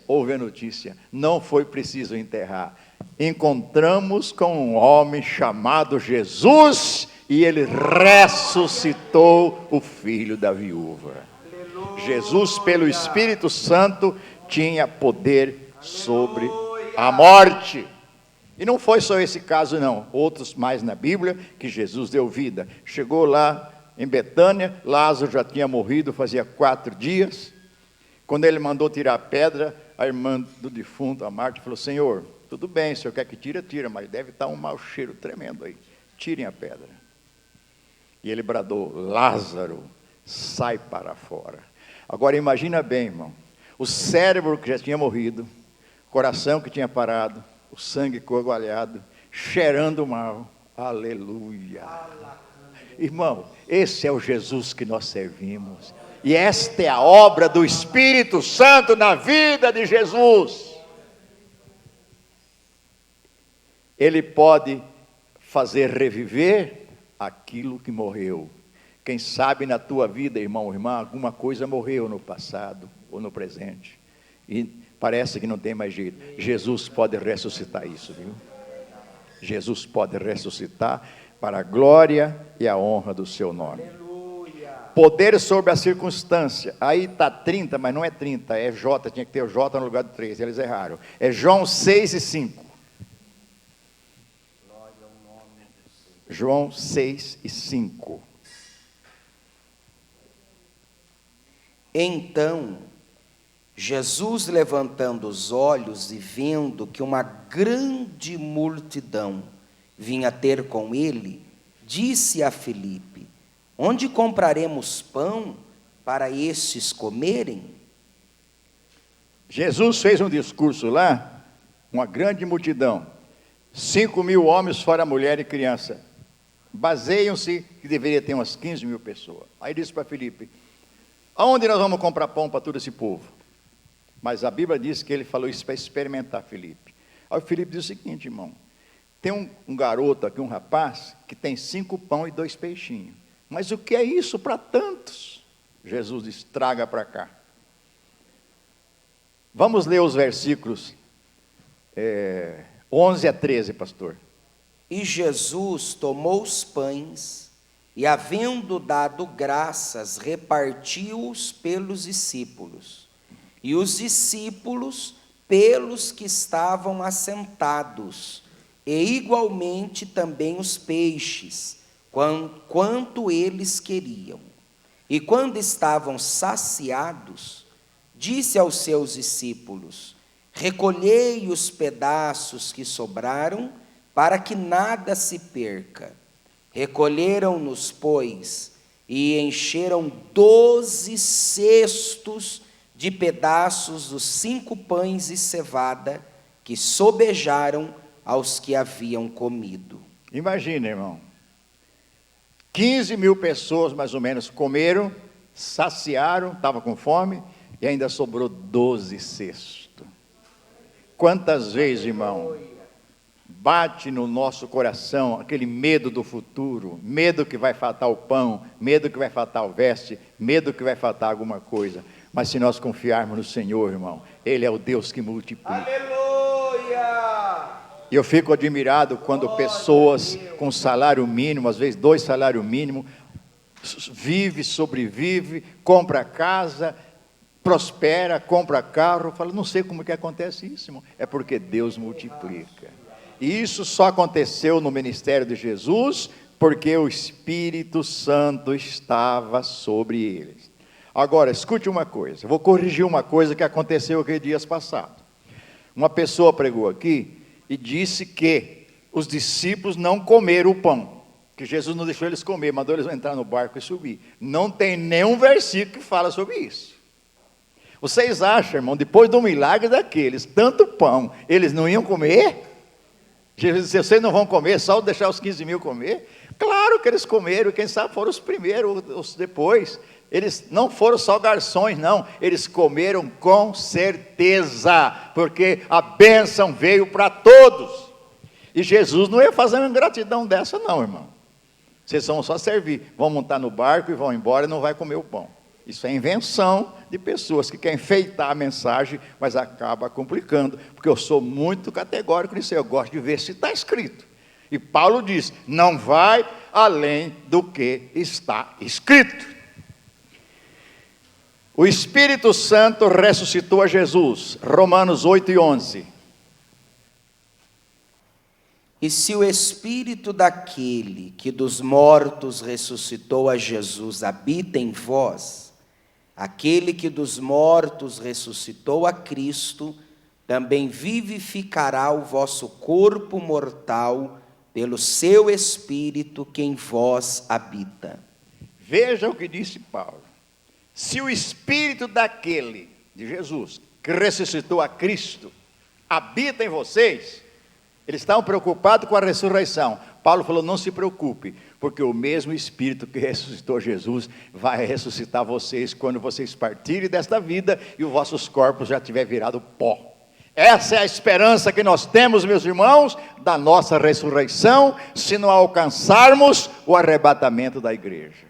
E: ouvem a notícia, não foi preciso enterrar. Encontramos com um homem chamado Jesus, e ele ressuscitou o filho da viúva. Aleluia. Jesus, pelo Espírito Santo, tinha poder sobre a morte. E não foi só esse caso não, outros mais na Bíblia, que Jesus deu vida. Chegou lá em Betânia, Lázaro já tinha morrido, fazia 4 dias. Quando ele mandou tirar a pedra, a irmã do defunto, a Marta, falou, Senhor, tudo bem, se o senhor quer que tira, tira, mas deve estar um mau cheiro tremendo aí. Tirem a pedra. E ele bradou, Lázaro, sai para fora. Agora imagina bem, irmão, o cérebro que já tinha morrido, o coração que tinha parado, o sangue coagulado, cheirando mal. Aleluia. Irmão, esse é o Jesus que nós servimos. E esta é a obra do Espírito Santo na vida de Jesus. Ele pode fazer reviver aquilo que morreu. Quem sabe na tua vida, irmão ou irmã, alguma coisa morreu no passado ou no presente. E parece que não tem mais jeito. Jesus pode ressuscitar isso, viu? Jesus pode ressuscitar para a glória e a honra do seu nome. Poder sobre a circunstância. Aí está 30, mas não é 30, é J, tinha que ter o J no lugar do 3, eles erraram. É João 6:5. João 6:5.
A: Então, Jesus, levantando os olhos e vendo que uma grande multidão vinha ter com ele, disse a Filipe, onde compraremos pão para estes comerem?
E: Jesus fez um discurso lá, uma grande multidão, 5.000 homens fora mulher e criança. Baseiam-se que deveria ter umas 15.000 pessoas. Aí disse para Filipe, aonde nós vamos comprar pão para todo esse povo? Mas a Bíblia diz que ele falou isso para experimentar Filipe. Aí o Filipe disse o seguinte, irmão, tem um garoto aqui, um rapaz, que tem 5 pão e 2 peixinhos. Mas o que é isso para tantos? Jesus diz, traga para cá. Vamos ler os versículos 11 a 13, pastor.
A: E Jesus tomou os pães e, havendo dado graças, repartiu-os pelos discípulos. E os discípulos pelos que estavam assentados, e igualmente também os peixes, quanto eles queriam. E quando estavam saciados, disse aos seus discípulos, recolhei os pedaços que sobraram, para que nada se perca. Recolheram-nos, pois, e encheram 12 cestos de pedaços dos 5 pães e cevada, que sobejaram aos que haviam comido.
E: Imagina, irmão, 15.000 pessoas mais ou menos comeram, saciaram, estavam com fome, e ainda sobrou 12 cestos. Quantas vezes, irmão, bate no nosso coração aquele medo do futuro, medo que vai faltar o pão, medo que vai faltar o veste, medo que vai faltar alguma coisa. Mas se nós confiarmos no Senhor, irmão, Ele é o Deus que multiplica.
A: Aleluia!
E: E eu fico admirado quando pessoas com salário mínimo, às vezes 2 salários mínimos, vive, sobrevive, compra casa, prospera, compra carro. Fala, não sei como que acontece isso, irmão. É porque Deus multiplica. E isso só aconteceu no ministério de Jesus, porque o Espírito Santo estava sobre eles. Agora, escute uma coisa, eu vou corrigir uma coisa que aconteceu aqui dias passados. Uma pessoa pregou aqui e disse que os discípulos não comeram o pão, que Jesus não deixou eles comer, mandou eles entrar no barco e subir. Não tem nenhum versículo que fala sobre isso. Vocês acham, irmão, depois do milagre daqueles, tanto pão, eles não iam comer? Jesus disse, vocês não vão comer, só deixar os 15 mil comer? Claro que eles comeram, e quem sabe foram os primeiros, os depois. Eles não foram só garçons, não. Eles comeram com certeza, porque a bênção veio para todos. E Jesus não ia fazer uma ingratidão dessa não, irmão. Vocês vão só servir, vão montar no barco e vão embora e não vai comer o pão. Isso é invenção de pessoas que querem enfeitar a mensagem, mas acaba complicando, porque eu sou muito categórico nisso, eu gosto de ver se está escrito. E Paulo diz, não vai além do que está escrito. O Espírito Santo ressuscitou a Jesus, Romanos 8:11.
A: E se o Espírito daquele que dos mortos ressuscitou a Jesus habita em vós, aquele que dos mortos ressuscitou a Cristo, também vivificará o vosso corpo mortal pelo seu Espírito que em vós habita.
E: Veja o que disse Paulo. Se o Espírito daquele, de Jesus, que ressuscitou a Cristo, habita em vocês, eles estavam preocupados com a ressurreição. Paulo falou, não se preocupe, porque o mesmo Espírito que ressuscitou Jesus vai ressuscitar vocês quando vocês partirem desta vida e os vossos corpos já tiverem virado pó. Essa é a esperança que nós temos, meus irmãos, da nossa ressurreição, se não alcançarmos o arrebatamento da igreja.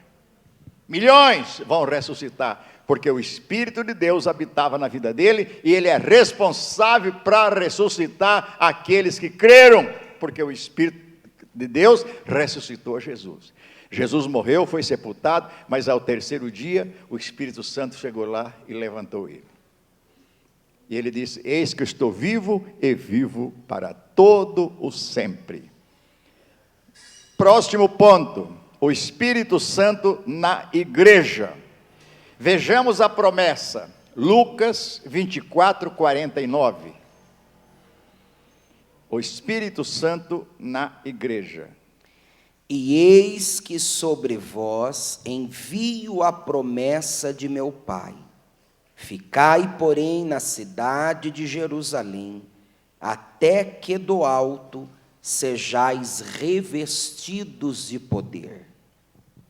E: Milhões vão ressuscitar, porque o Espírito de Deus habitava na vida dele, e ele é responsável para ressuscitar aqueles que creram, porque o Espírito de Deus ressuscitou Jesus. Jesus morreu, foi sepultado, mas ao terceiro dia, o Espírito Santo chegou lá e levantou ele. E ele disse, eis que eu estou vivo e vivo para todo o sempre. Próximo ponto, o Espírito Santo na igreja. Vejamos a promessa, Lucas 24:49. O Espírito Santo na igreja.
A: E eis que sobre vós envio a promessa de meu Pai. Ficai, porém, na cidade de Jerusalém, até que do alto sejais revestidos de poder.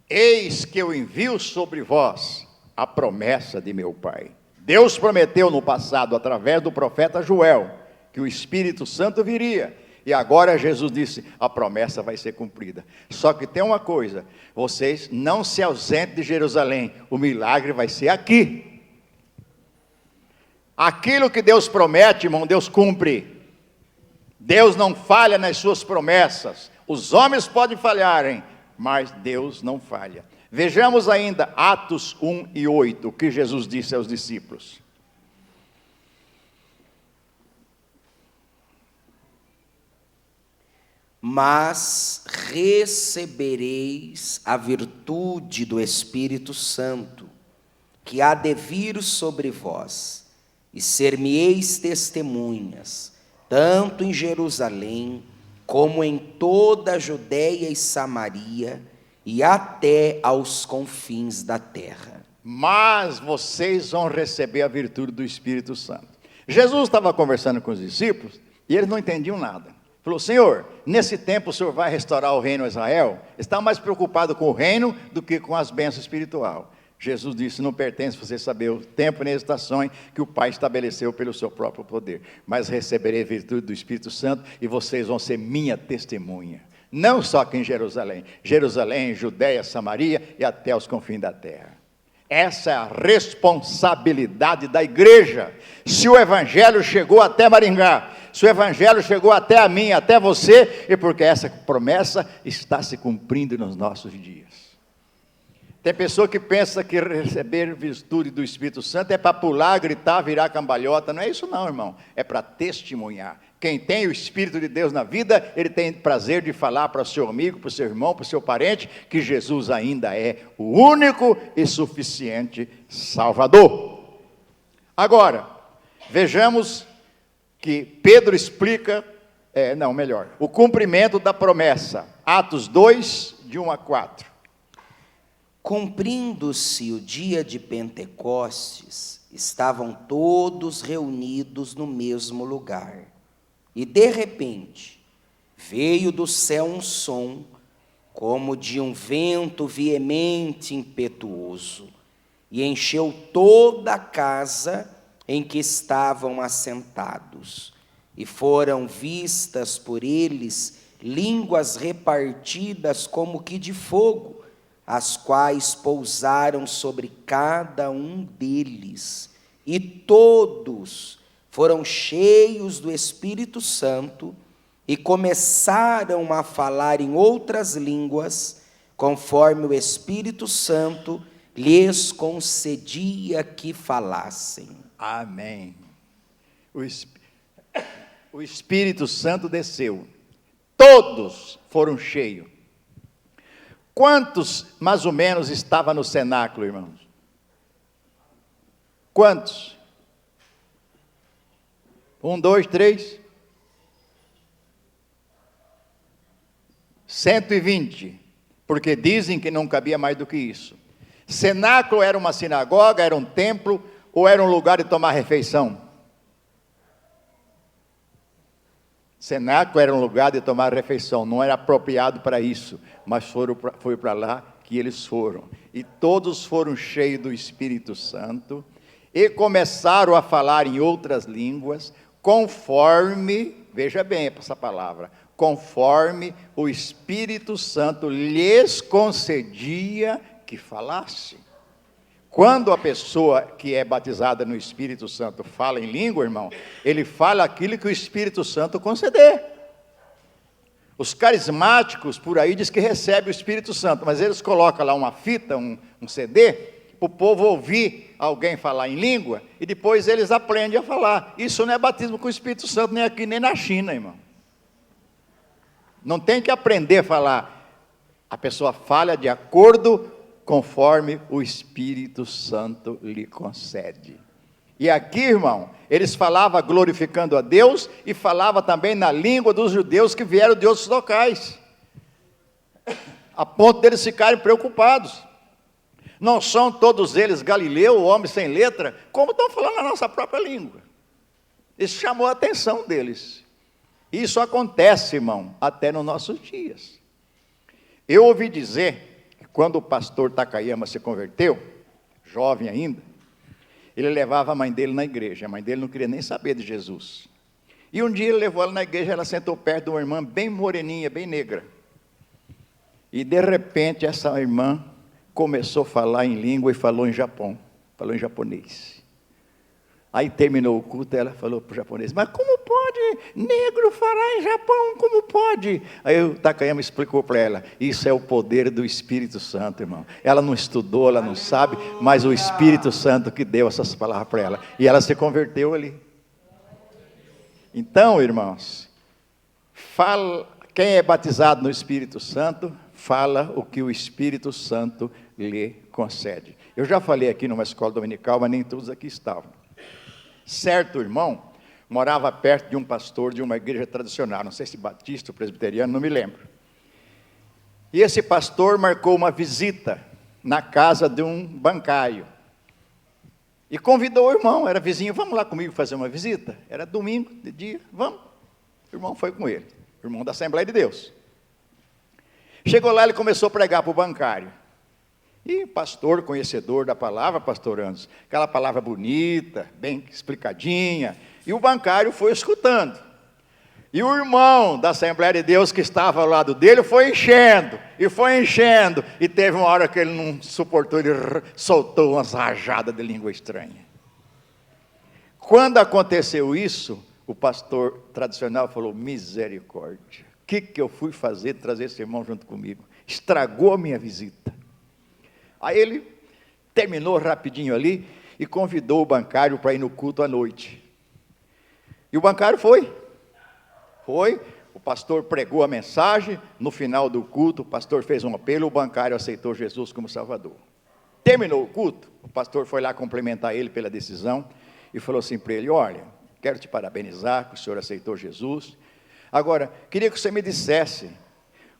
E: Eis que eu envio sobre vós a promessa de meu Pai. Deus prometeu no passado, através do profeta Joel, que o Espírito Santo viria. E agora Jesus disse, a promessa vai ser cumprida. Só que tem uma coisa, vocês não se ausentem de Jerusalém, o milagre vai ser aqui. Aquilo que Deus promete, irmão, Deus cumpre. Deus não falha nas suas promessas. Os homens podem falharem, mas Deus não falha. Vejamos ainda Atos 1:8, o que Jesus disse aos discípulos.
A: Mas recebereis a virtude do Espírito Santo, que há de vir sobre vós, e ser-me-eis testemunhas, tanto em Jerusalém, como em toda a Judeia e Samaria, e até aos confins da terra.
E: Mas vocês vão receber a virtude do Espírito Santo. Jesus estava conversando com os discípulos, e eles não entendiam nada. Falou, Senhor, nesse tempo o Senhor vai restaurar o reino a Israel? Está mais preocupado com o reino do que com as bênçãos espirituais. Jesus disse, não pertence você saber o tempo nem as estações que o Pai estabeleceu pelo seu próprio poder. Mas receberei a virtude do Espírito Santo e vocês vão ser minha testemunha. Não só aqui em Jerusalém, Judeia, Samaria e até os confins da terra. Essa é a responsabilidade da igreja. Se o Evangelho chegou até Maringá, se o Evangelho chegou até a mim, até você, é porque essa promessa está se cumprindo nos nossos dias. Tem pessoa que pensa que receber virtude do Espírito Santo é para pular, gritar, virar cambalhota. Não é isso não, irmão. É para testemunhar. Quem tem o Espírito de Deus na vida, ele tem prazer de falar para o seu amigo, para o seu irmão, para o seu parente, que Jesus ainda é o único e suficiente Salvador. Agora, vejamos que Pedro explica, o cumprimento da promessa. Atos 2, de 1 a 4.
A: Cumprindo-se o dia de Pentecostes, estavam todos reunidos no mesmo lugar. E, de repente, veio do céu um som, como de um vento veemente e impetuoso, e encheu toda a casa em que estavam assentados. E foram vistas por eles línguas repartidas como que de fogo, as quais pousaram sobre cada um deles. E todos foram cheios do Espírito Santo e começaram a falar em outras línguas, conforme o Espírito Santo lhes concedia que falassem.
E: Amém. O Espírito Santo desceu. Todos foram cheios. Quantos, mais ou menos, estavam no cenáculo, irmãos? Quantos? 1, 2, 3. 120. Porque dizem que não cabia mais do que isso. Cenáculo era uma sinagoga, era um templo, ou era um lugar de tomar refeição? Cenáculo era um lugar de tomar refeição, não era apropriado para isso, mas foi para lá que eles foram. E todos foram cheios do Espírito Santo e começaram a falar em outras línguas, conforme, veja bem essa palavra, conforme o Espírito Santo lhes concedia que falasse. Quando a pessoa que é batizada no Espírito Santo fala em língua, irmão, ele fala aquilo que o Espírito Santo conceder. Os carismáticos por aí diz que recebem o Espírito Santo, mas eles colocam lá uma fita, um CD, para o povo ouvir alguém falar em língua, e depois eles aprendem a falar. Isso não é batismo com o Espírito Santo, nem aqui, nem na China, irmão. Não tem que aprender a falar. A pessoa fala de acordo conforme o Espírito Santo lhe concede. E aqui, irmão, eles falavam glorificando a Deus e falavam também na língua dos judeus que vieram de outros locais, a ponto deles ficarem preocupados. Não são todos eles galileus, homens sem letra, como estão falando na nossa própria língua. Isso chamou a atenção deles. Isso acontece, irmão, até nos nossos dias. Eu ouvi dizer, quando o pastor Takayama se converteu, jovem ainda, ele levava a mãe dele na igreja. A mãe dele não queria nem saber de Jesus. E um dia ele levou ela na igreja, ela sentou perto de uma irmã bem moreninha, bem negra. E de repente essa irmã começou a falar em língua e falou em japonês. Aí terminou o culto, ela falou para o japonês, mas como pode negro falar em Japão, como pode? Aí o Takayama explicou para ela, isso é o poder do Espírito Santo, irmão. Ela não estudou, ela não sabe, mas o Espírito Santo que deu essas palavras para ela. E ela se converteu ali. Então, irmãos, quem é batizado no Espírito Santo, fala o que o Espírito Santo lhe concede. Eu já falei aqui numa escola dominical, mas nem todos aqui estavam. Certo irmão morava perto de um pastor de uma igreja tradicional, não sei se batista ou presbiteriano, não me lembro. E esse pastor marcou uma visita na casa de um bancário. E convidou o irmão, era vizinho, vamos lá comigo fazer uma visita? Era domingo, de dia, vamos. O irmão foi com ele, o irmão da Assembleia de Deus. Chegou lá, ele começou a pregar para o bancário. E pastor, conhecedor da palavra, pastor Anderson, aquela palavra bonita, bem explicadinha, e o bancário foi escutando. E o irmão da Assembleia de Deus que estava ao lado dele foi enchendo, e teve uma hora que ele não suportou, ele soltou umas rajadas de língua estranha. Quando aconteceu isso, o pastor tradicional falou, misericórdia, o que eu fui fazer, trazer esse irmão junto comigo? Estragou a minha visita. Aí ele terminou rapidinho ali e convidou o bancário para ir no culto à noite. E o bancário foi, o pastor pregou a mensagem, no final do culto, o pastor fez um apelo, o bancário aceitou Jesus como Salvador. Terminou o culto, o pastor foi lá cumprimentar ele pela decisão, e falou assim para ele, olha, quero te parabenizar, que o senhor aceitou Jesus. Agora, queria que você me dissesse,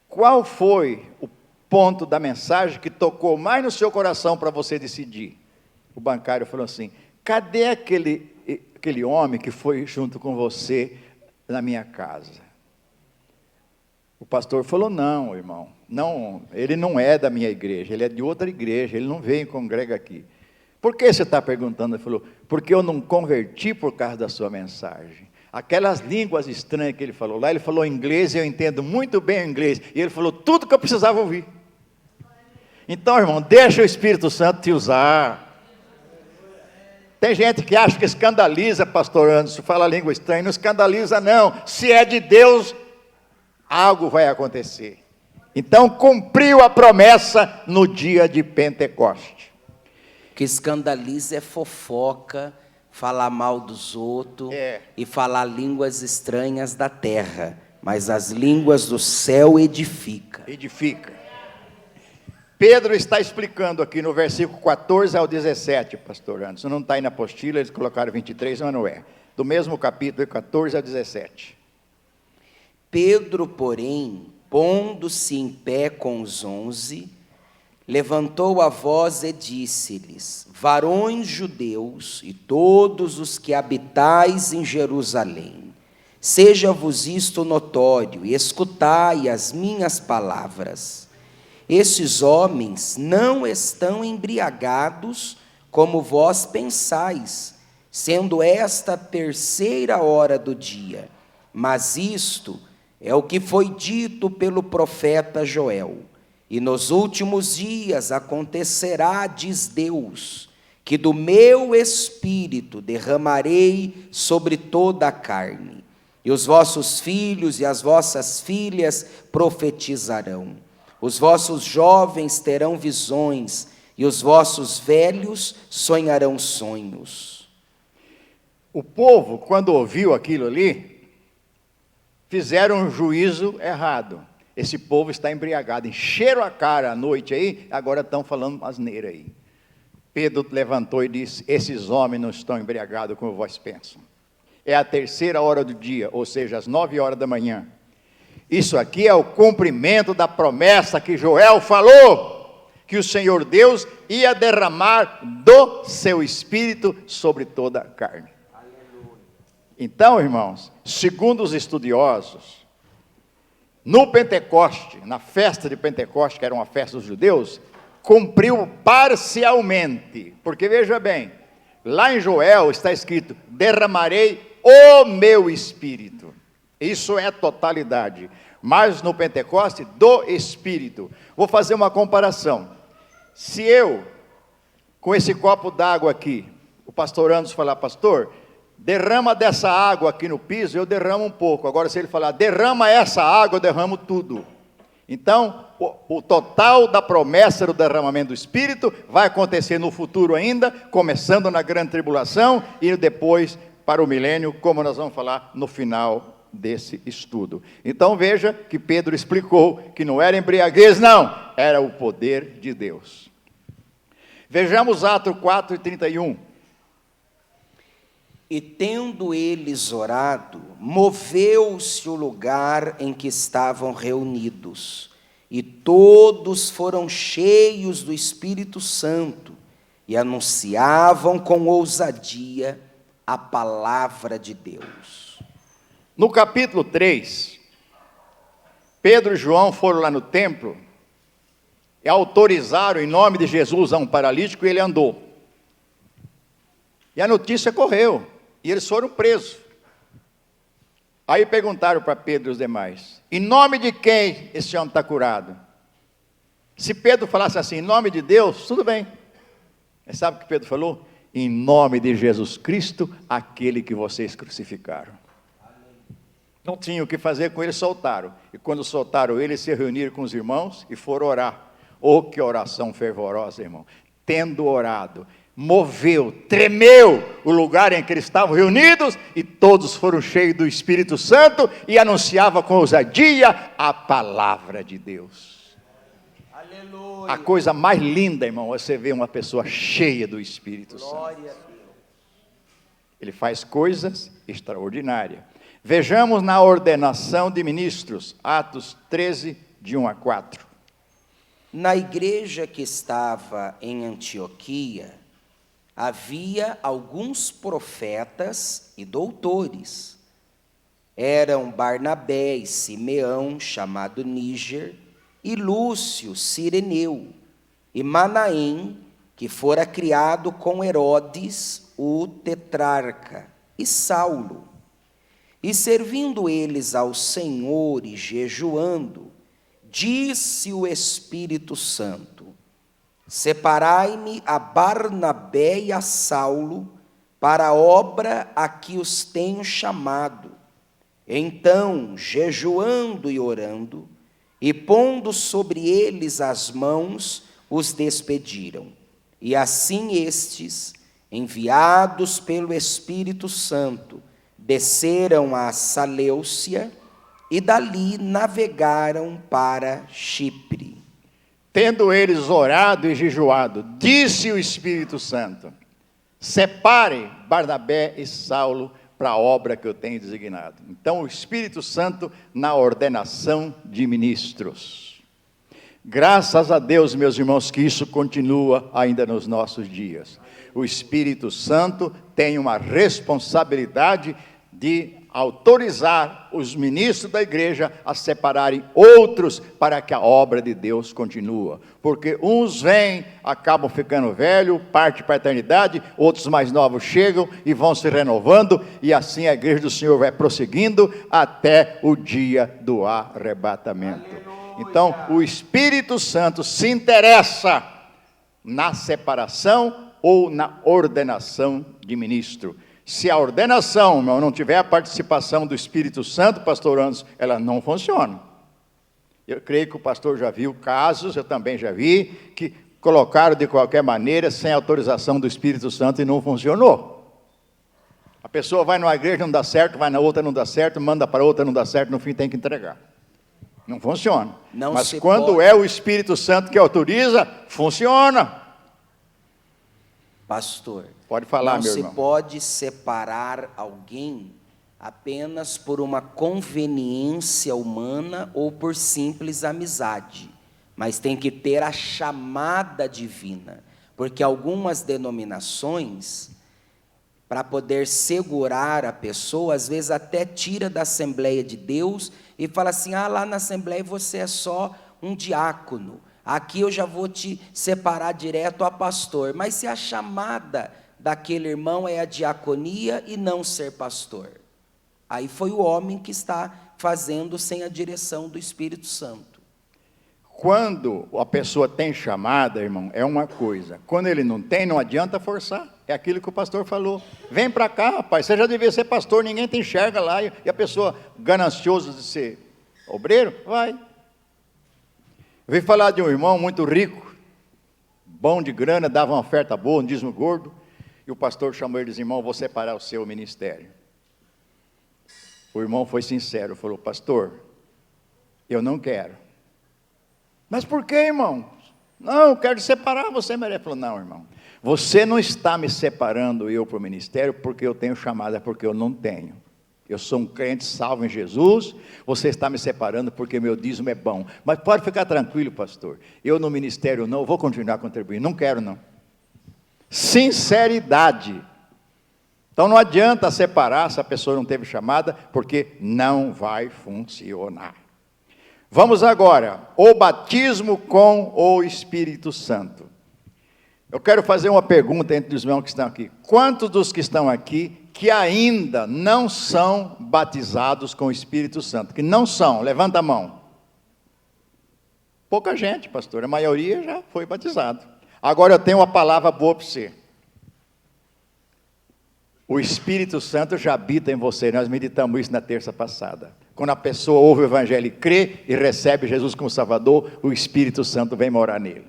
E: qual foi o ponto da mensagem que tocou mais no seu coração para você decidir? O bancário falou assim, cadê aquele homem que foi junto com você na minha casa? O pastor falou, não, irmão, não, ele não é da minha igreja, ele é de outra igreja, ele não vem e congrega aqui. Por que você está perguntando? Ele falou, porque eu não converti por causa da sua mensagem. Aquelas línguas estranhas que ele falou lá, ele falou inglês, e eu entendo muito bem o inglês, e ele falou tudo que eu precisava ouvir. Então, irmão, deixa o Espírito Santo te usar. Tem gente que acha que escandaliza, pastor Anderson, fala língua estranha, não escandaliza não, se é de Deus, algo vai acontecer. Então, cumpriu a promessa no dia de Pentecoste.
A: O que escandaliza é fofoca, falar mal dos outros e falar línguas estranhas da terra, mas as línguas do céu edifica.
E: Edifica. Pedro está explicando aqui no versículo 14 ao 17, pastor Anderson, não está aí na apostila, eles colocaram 23, mas não é. Do mesmo capítulo, 14 ao 17.
A: Pedro, porém, pondo-se em pé com os 11, levantou a voz e disse-lhes: varões judeus e todos os que habitais em Jerusalém, seja-vos isto notório e escutai as minhas palavras. Esses homens não estão embriagados como vós pensais, sendo esta a 3ª hora do dia. Mas isto é o que foi dito pelo profeta Joel. E nos últimos dias acontecerá, diz Deus, que do meu espírito derramarei sobre toda a carne, e os vossos filhos e as vossas filhas profetizarão. Os vossos jovens terão visões, e os vossos velhos sonharão sonhos.
E: O povo, quando ouviu aquilo ali, fizeram um juízo errado. Esse povo está embriagado, encheram a cara à noite aí, agora estão falando asneira aí. Pedro levantou e disse: esses homens não estão embriagados como vós pensam. É a 3ª hora do dia, ou seja, às 9 horas da manhã. Isso aqui é o cumprimento da promessa que Joel falou, que o Senhor Deus ia derramar do seu Espírito sobre toda a carne. Então, irmãos, segundo os estudiosos, no Pentecoste, na festa de Pentecoste, que era uma festa dos judeus, cumpriu parcialmente, porque veja bem, lá em Joel está escrito: derramarei o meu Espírito. Isso é totalidade. Mas no Pentecoste, do Espírito. Vou fazer uma comparação. Se eu, com esse copo d'água aqui, o pastor Anderson falar: pastor, derrama dessa água aqui no piso, eu derramo um pouco. Agora, se ele falar: derrama essa água, eu derramo tudo. Então, o total da promessa do derramamento do Espírito vai acontecer no futuro ainda, começando na grande tribulação e depois para o milênio, como nós vamos falar no final desse estudo. Então veja que Pedro explicou que não era embriaguez, não, era o poder de Deus. Vejamos Atos 4:31.
A: E tendo eles orado, moveu-se o lugar em que estavam reunidos, e todos foram cheios do Espírito Santo, e anunciavam com ousadia a palavra de Deus.
E: No capítulo 3, Pedro e João foram lá no templo e autorizaram em nome de Jesus a um paralítico e ele andou. E a notícia correu, e eles foram presos. Aí perguntaram para Pedro e os demais: em nome de quem esse homem está curado? Se Pedro falasse assim, em nome de Deus, tudo bem. Mas sabe o que Pedro falou? Em nome de Jesus Cristo, aquele que vocês crucificaram. Não tinham o que fazer com ele, soltaram. E quando soltaram ele, se reuniram com os irmãos e foram orar. Oh, que oração fervorosa, irmão. Tendo orado, moveu, tremeu o lugar em que eles estavam reunidos, e todos foram cheios do Espírito Santo e anunciavam com ousadia a palavra de Deus. Aleluia. A coisa mais linda, irmão, é você ver uma pessoa cheia do Espírito Santo. Glória a Deus. Ele faz coisas extraordinárias. Vejamos na ordenação de ministros, Atos 13, de 1 a 4.
A: Na igreja que estava em Antioquia, havia alguns profetas e doutores. Eram Barnabé e Simeão, chamado Níger, e Lúcio, Cireneu, e Manaém, que fora criado com Herodes, o tetrarca, e Saulo. E servindo eles ao Senhor e jejuando, disse o Espírito Santo: separai-me a Barnabé e a Saulo para a obra a que os tenho chamado. Então, jejuando e orando, e pondo sobre eles as mãos, os despediram. E assim estes, enviados pelo Espírito Santo, desceram a Salêucia e dali navegaram para Chipre.
E: Tendo eles orado e jejuado, disse o Espírito Santo: separe Barnabé e Saulo para a obra que eu tenho designado. Então o Espírito Santo na ordenação de ministros. Graças a Deus, meus irmãos, que isso continua ainda nos nossos dias. O Espírito Santo tem uma responsabilidade de autorizar os ministros da igreja a separarem outros para que a obra de Deus continue. Porque uns vêm, acabam ficando velhos, partem para a eternidade, outros mais novos chegam e vão se renovando, e assim a igreja do Senhor vai prosseguindo até o dia do arrebatamento. Aleluia. Então, o Espírito Santo se interessa na separação ou na ordenação de ministro. Se a ordenação, irmão, não tiver a participação do Espírito Santo, pastor Anderson, ela não funciona. Eu creio que o pastor já viu casos, eu também já vi, que colocaram de qualquer maneira, sem autorização do Espírito Santo, e não funcionou. A pessoa vai numa igreja, não dá certo, vai na outra, não dá certo, manda para outra, não dá certo, no fim tem que entregar. Não funciona. Mas quando é o Espírito Santo que autoriza, funciona.
A: Pastor,
E: pode falar, meu irmão.
A: Não se pode separar alguém apenas por uma conveniência humana ou por simples amizade, mas tem que ter a chamada divina, porque algumas denominações, para poder segurar a pessoa, às vezes até tira da Assembleia de Deus e fala assim: ah, lá na Assembleia você é só um diácono, aqui eu já vou te separar direto a pastor. Mas se a chamada daquele irmão é a diaconia e não ser pastor, aí foi o homem que está fazendo sem a direção do Espírito Santo.
E: Quando a pessoa tem chamada, irmão, é uma coisa. Quando ele não tem, não adianta forçar. É aquilo que o pastor falou. Vem para cá, rapaz, você já devia ser pastor, ninguém te enxerga lá. E a pessoa gananciosa de ser obreiro, vai. Eu vi falar de um irmão muito rico, bom de grana, dava uma oferta boa, um dízimo gordo, e o pastor chamou ele e disse: irmão, vou separar o seu ministério. O irmão foi sincero, falou: pastor, eu não quero. Mas por que, irmão? Não, eu quero separar, você merece. Ele falou: não, irmão, você não está me separando eu para o ministério porque eu tenho chamada, porque eu não tenho. Eu sou um crente salvo em Jesus, você está me separando porque meu dízimo é bom. Mas pode ficar tranquilo, pastor, eu no ministério não, vou continuar contribuindo, não quero não. Sinceridade. Então não adianta separar se a pessoa não teve chamada, porque não vai funcionar. Vamos agora, o batismo com o Espírito Santo. Eu quero fazer uma pergunta entre os irmãos que estão aqui. Quantos dos que estão aqui que ainda não são batizados com o Espírito Santo? Que não são, levanta a mão. Pouca gente, pastor, a maioria já foi batizado. Agora eu tenho uma palavra boa para você. O Espírito Santo já habita em você, nós meditamos isso na terça passada. Quando a pessoa ouve o Evangelho e crê e recebe Jesus como Salvador, o Espírito Santo vem morar nele.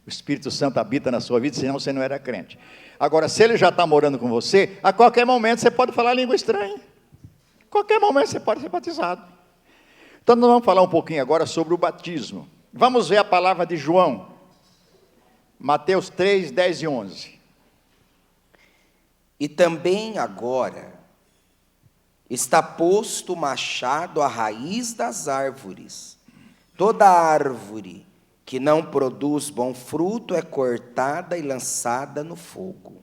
E: O Espírito Santo habita na sua vida, senão você não era crente. Agora, se ele já está morando com você, a qualquer momento você pode falar língua estranha. A qualquer momento você pode ser batizado. Então nós vamos falar um pouquinho agora sobre o batismo. Vamos ver a palavra de João. Mateus 3, 10 e 11.
A: E também agora está posto o machado à raiz das árvores. Toda árvore que não produz bom fruto é cortada e lançada no fogo.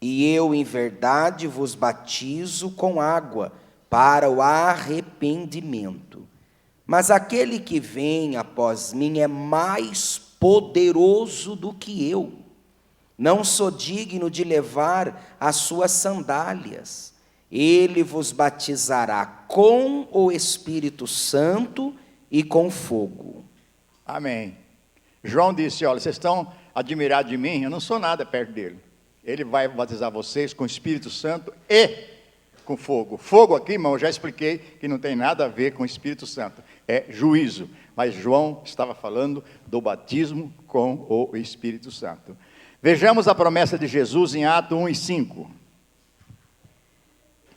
A: E eu, em verdade, vos batizo com água para o arrependimento. Mas aquele que vem após mim é mais poderoso do que eu. Não sou digno de levar as suas sandálias. Ele vos batizará com o Espírito Santo e com fogo.
E: Amém. João disse, olha, vocês estão admirados de mim? Eu não sou nada perto dele. Ele vai batizar vocês com o Espírito Santo e com fogo. Fogo aqui, irmão, eu já expliquei que não tem nada a ver com o Espírito Santo. É juízo. Mas João estava falando do batismo com o Espírito Santo. Vejamos a promessa de Jesus em Atos 1:5.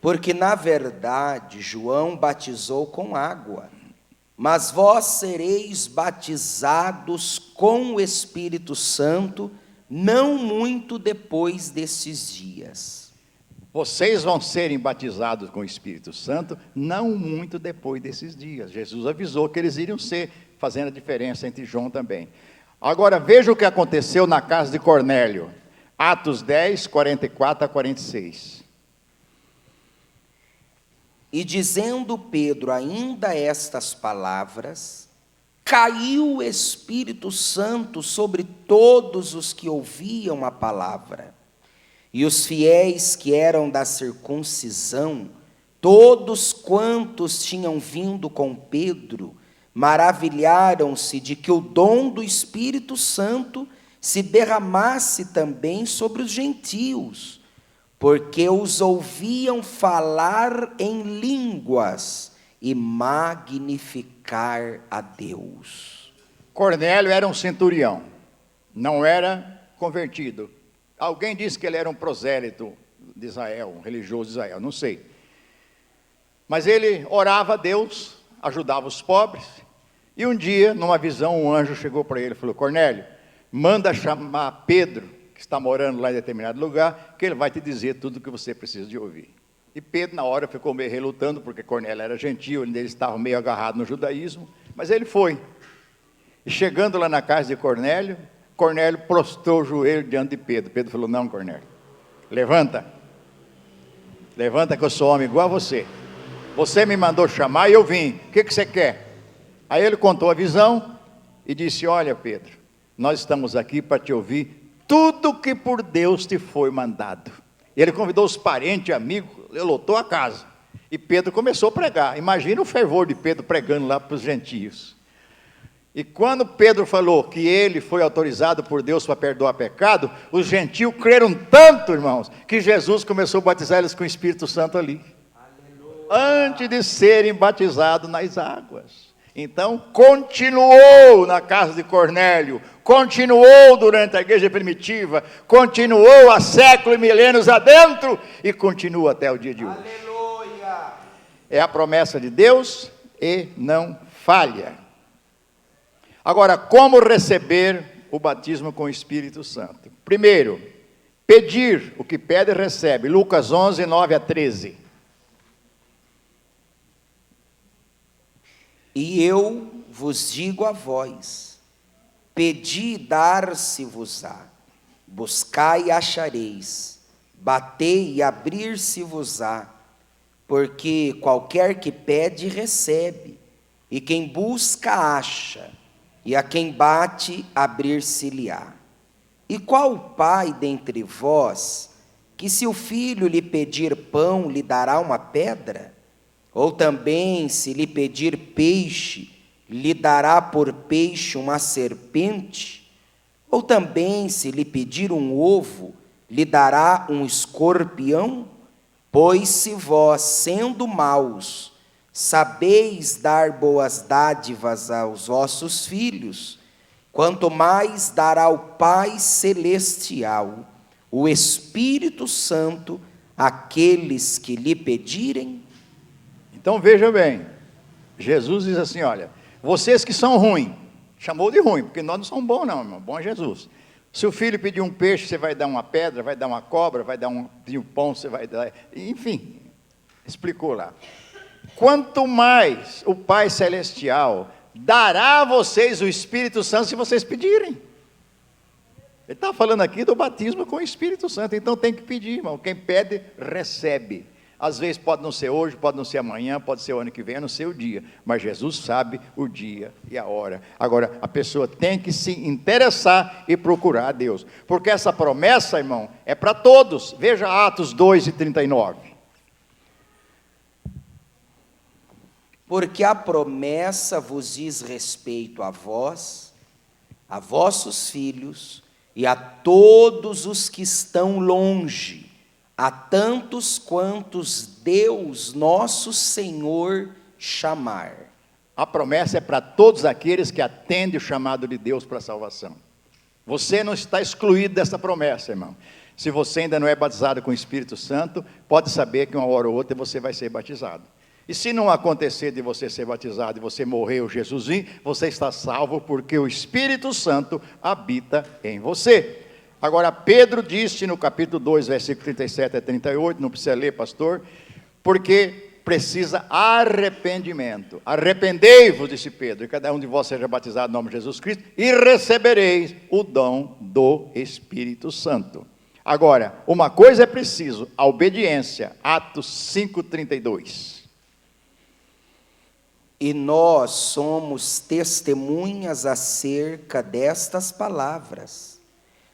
A: Porque, na verdade, João batizou com água, mas vós sereis batizados com o Espírito Santo, não muito depois desses dias.
E: Vocês vão serem batizados com o Espírito Santo, não muito depois desses dias. Jesus avisou que eles iriam ser, fazendo a diferença entre João também. Agora, veja o que aconteceu na casa de Cornélio. Atos 10, 44 a 46.
A: E dizendo Pedro ainda estas palavras, caiu o Espírito Santo sobre todos os que ouviam a palavra. E os fiéis que eram da circuncisão, todos quantos tinham vindo com Pedro, maravilharam-se de que o dom do Espírito Santo se derramasse também sobre os gentios, porque os ouviam falar em línguas e magnificar a Deus.
E: Cornélio era um centurião, não era convertido. Alguém disse que ele era um prosélito de Israel, um religioso de Israel, não sei. Mas ele orava a Deus, ajudava os pobres, e um dia, numa visão, um anjo chegou para ele e falou, Cornélio, manda chamar Pedro, que está morando lá em determinado lugar, que ele vai te dizer tudo o que você precisa de ouvir. E Pedro, na hora, ficou meio relutando, porque Cornélio era gentil, ele estava meio agarrado no judaísmo, mas ele foi. E chegando lá na casa de Cornélio, Cornélio prostrou o joelho diante de Pedro. Pedro falou, não, Cornélio, levanta. Levanta que eu sou homem igual a você. Você me mandou chamar e eu vim. O que você quer? Aí ele contou a visão e disse, olha, Pedro, nós estamos aqui para te ouvir tudo que por Deus te foi mandado. E ele convidou os parentes, amigos, lotou a casa. E Pedro começou a pregar. Imagina o fervor de Pedro pregando lá para os gentios. E quando Pedro falou que ele foi autorizado por Deus para perdoar pecado, os gentios creram tanto, irmãos, que Jesus começou a batizar eles com o Espírito Santo ali. Aleluia. Antes de serem batizados nas águas. Então, continuou na casa de Cornélio, continuou durante a igreja primitiva, continuou há séculos e milênios adentro e continua até o dia de hoje.
A: Aleluia!
E: É a promessa de Deus e não falha. Agora, como receber o batismo com o Espírito Santo? Primeiro, pedir, o que pede recebe. Lucas 11, 9 a 13.
A: E eu vos digo a vós, pedi e dar-se-vos-á, buscai e achareis, batei e abrir-se-vos-á, porque qualquer que pede recebe, e quem busca acha, e a quem bate abrir-se-lhe-á. E qual pai dentre vós, que se o filho lhe pedir pão, lhe dará uma pedra? Ou também, se lhe pedir peixe, lhe dará por peixe uma serpente? Ou também, se lhe pedir um ovo, lhe dará um escorpião? Pois se vós, sendo maus, sabeis dar boas dádivas aos vossos filhos, quanto mais dará o Pai Celestial, o Espírito Santo, àqueles que lhe pedirem?
E: Então veja bem, Jesus diz assim, olha, vocês que são ruins, chamou de ruim, porque nós não somos bons não, irmão, bom é Jesus. Se o filho pedir um peixe, você vai dar uma pedra, vai dar uma cobra, vai dar um pão, você vai dar, enfim, explicou lá. Quanto mais o Pai Celestial dará a vocês o Espírito Santo se vocês pedirem. Ele está falando aqui do batismo com o Espírito Santo, então tem que pedir, irmão. Quem pede, recebe. Às vezes pode não ser hoje, pode não ser amanhã, pode ser o ano que vem, não sei o dia, mas Jesus sabe o dia e a hora. Agora, a pessoa tem que se interessar e procurar a Deus, porque essa promessa, irmão, é para todos. Veja Atos 2:39.
A: Porque a promessa vos diz respeito a vós, a vossos filhos e a todos os que estão longe, a tantos quantos Deus nosso Senhor chamar.
E: A promessa é para todos aqueles que atendem o chamado de Deus para a salvação. Você não está excluído dessa promessa, irmão. Se você ainda não é batizado com o Espírito Santo, pode saber que uma hora ou outra você vai ser batizado. E se não acontecer de você ser batizado e você morrer ou Jesus vir, você está salvo porque o Espírito Santo habita em você. Agora, Pedro disse no capítulo 2, versículo 37 a 38, não precisa ler, pastor, porque precisa arrependimento. Arrependei-vos, disse Pedro, e cada um de vós seja batizado no nome de Jesus Cristo, e recebereis o dom do Espírito Santo. Agora, uma coisa é preciso, a obediência, Atos 5:32.
A: E nós somos testemunhas acerca destas palavras.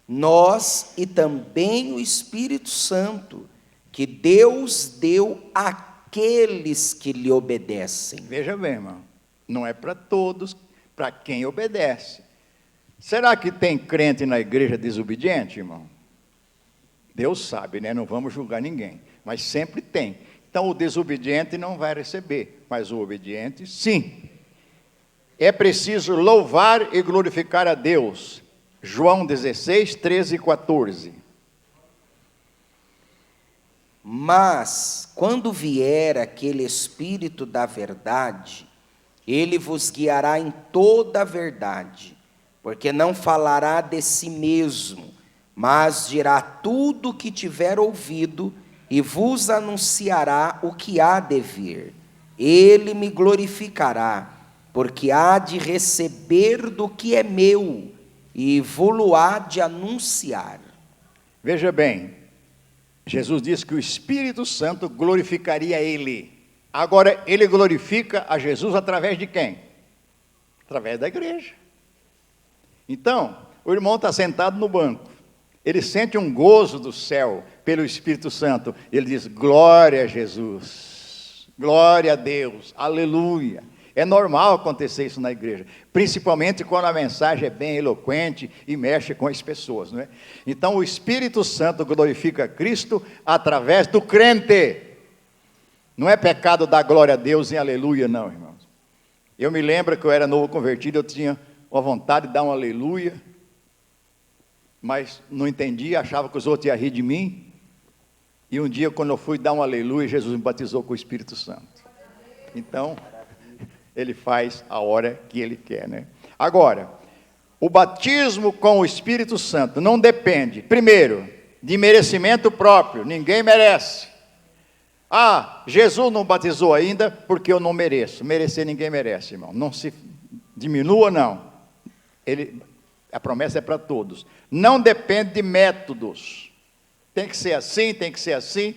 A: Nós e também o Espírito Santo, que Deus deu àqueles que lhe obedecem.
E: Veja bem, irmão, não é para todos, para quem obedece. Será que tem crente na igreja desobediente, irmão? Deus sabe, né? Não vamos julgar ninguém, mas sempre tem. Então o desobediente não vai receber, mas o obediente sim. É preciso louvar e glorificar a Deus. João 16, 13 e 14.
A: Mas, quando vier aquele Espírito da verdade, ele vos guiará em toda a verdade, porque não falará de si mesmo, mas dirá tudo o que tiver ouvido e vos anunciará o que há de vir. Ele me glorificará, porque há de receber do que é meu, e vou-lo há de anunciar.
E: Veja bem, Jesus disse que o Espírito Santo glorificaria ele. Agora, ele glorifica a Jesus através de quem? Através da igreja. Então, o irmão está sentado no banco, ele sente um gozo do céu pelo Espírito Santo, ele diz, glória a Jesus, glória a Deus, aleluia. É normal acontecer isso na igreja, principalmente quando a mensagem é bem eloquente e mexe com as pessoas, não é? Então o Espírito Santo glorifica Cristo através do crente. Não é pecado dar glória a Deus em aleluia, não, irmãos. Eu me lembro que eu era novo convertido, eu tinha a vontade de dar um aleluia, mas não entendia, achava que os outros iam rir de mim. E um dia, quando eu fui dar um aleluia, Jesus me batizou com o Espírito Santo. Então, ele faz a hora que ele quer, né? Agora, o batismo com o Espírito Santo não depende, primeiro, de merecimento próprio, ninguém merece. Ah, Jesus não batizou ainda porque eu não mereço. Merecer ninguém merece, irmão. Não se diminua, não. A promessa é para todos. Não depende de métodos. Tem que ser assim, tem que ser assim.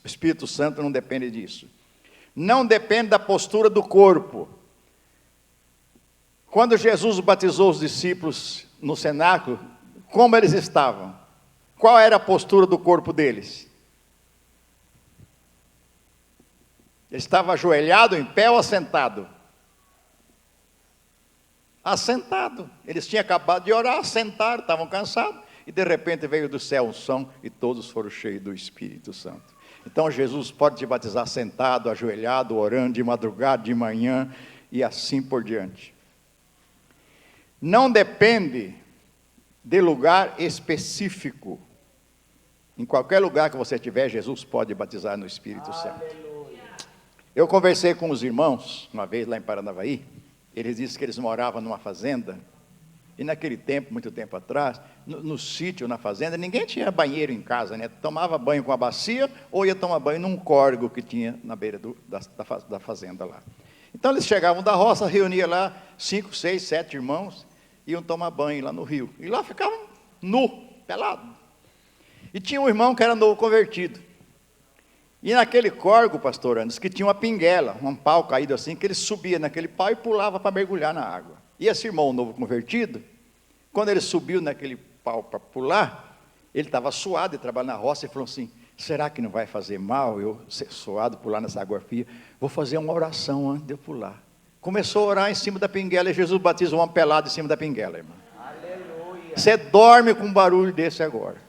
E: O Espírito Santo não depende disso. Não depende da postura do corpo. Quando Jesus batizou os discípulos no cenáculo, como eles estavam? Qual era a postura do corpo deles? Ele estava ajoelhado, em pé ou assentado? Assentado. Eles tinham acabado de orar, assentaram, estavam cansados, e de repente veio do céu um som, e todos foram cheios do Espírito Santo. Então Jesus pode te batizar sentado, ajoelhado, orando, de madrugada, de manhã, e assim por diante. Não depende de lugar específico. Em qualquer lugar que você estiver, Jesus pode batizar no Espírito Santo. Eu conversei com os irmãos, uma vez lá em Paranavaí, eles disseram que eles moravam numa fazenda, e naquele tempo, muito tempo atrás, no sítio, na fazenda, ninguém tinha banheiro em casa, né? Tomava banho com a bacia, ou ia tomar banho num córrego que tinha na beira da fazenda lá. Então eles chegavam da roça, reuniam lá 5, 6, 7 irmãos, iam tomar banho lá no rio. E lá ficavam nu, pelado. E tinha um irmão que era novo convertido. E naquele córrego, pastor Anderson, que tinha uma pinguela, um pau caído assim, que ele subia naquele pau e pulava para mergulhar na água. E esse irmão novo convertido, quando ele subiu naquele pau para pular, ele estava suado, ele trabalha na roça, e falou assim, será que não vai fazer mal eu ser suado, pular nessa água fria? Vou fazer uma oração antes de eu pular. Começou a orar em cima da pinguela, e Jesus batizou um pelado em cima da pinguela, irmão. Aleluia. Você dorme com um barulho desse agora.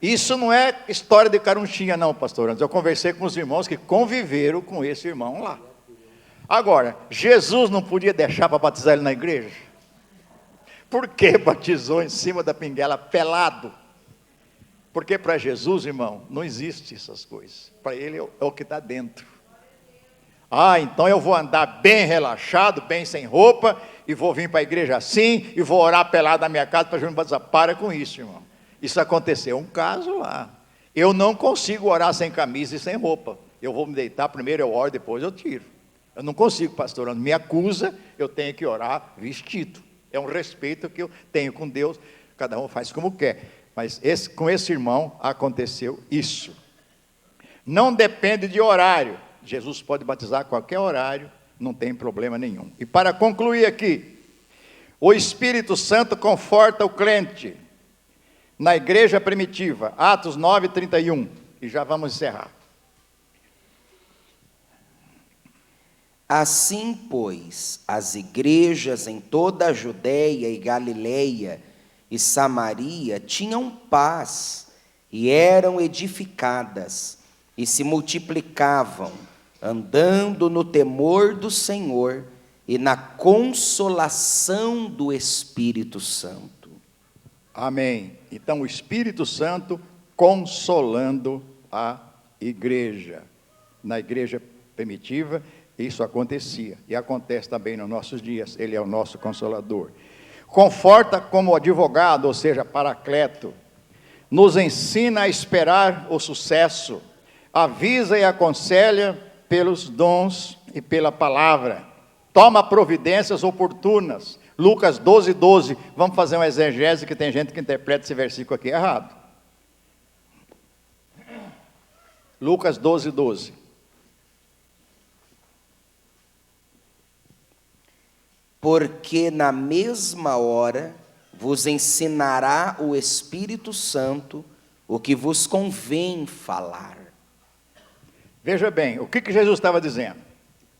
E: Isso não é história de carunchinha não, pastor Anderson. Eu conversei com os irmãos que conviveram com esse irmão lá. Agora, Jesus não podia deixar para batizar ele na igreja? Por que batizou em cima da pinguela pelado? Porque para Jesus, irmão, não existe essas coisas. Para ele é o que está dentro. Ah, então eu vou andar bem relaxado, bem sem roupa, e vou vir para a igreja assim, e vou orar pelado na minha casa para Jesus me batizar. Para com isso, irmão. Isso aconteceu um caso lá. Eu não consigo orar sem camisa e sem roupa. Eu vou me deitar, primeiro eu oro, depois eu tiro. Eu não consigo, pastor, me acusa, eu tenho que orar vestido. É um respeito que eu tenho com Deus, cada um faz como quer. Mas com esse irmão aconteceu isso. Não depende de horário. Jesus pode batizar a qualquer horário, não tem problema nenhum. E para concluir aqui, o Espírito Santo conforta o crente. Na igreja primitiva, Atos 9:31, e já vamos encerrar.
A: Assim, pois, as igrejas em toda a Judéia e Galileia e Samaria tinham paz, e eram edificadas, e se multiplicavam, andando no temor do Senhor e na consolação do Espírito Santo.
E: Amém. Então, o Espírito Santo consolando a igreja. Na igreja primitiva, isso acontecia. E acontece também nos nossos dias. Ele é o nosso consolador. Conforta como advogado, ou seja, paracleto. Nos ensina a esperar o sucesso. Avisa e aconselha pelos dons e pela palavra. Toma providências oportunas. Lucas 12:12, vamos fazer uma exegese, que tem gente que interpreta esse versículo aqui errado. Lucas 12:12.
A: Porque na mesma hora vos ensinará o Espírito Santo o que vos convém falar.
E: Veja bem, o que Jesus estava dizendo?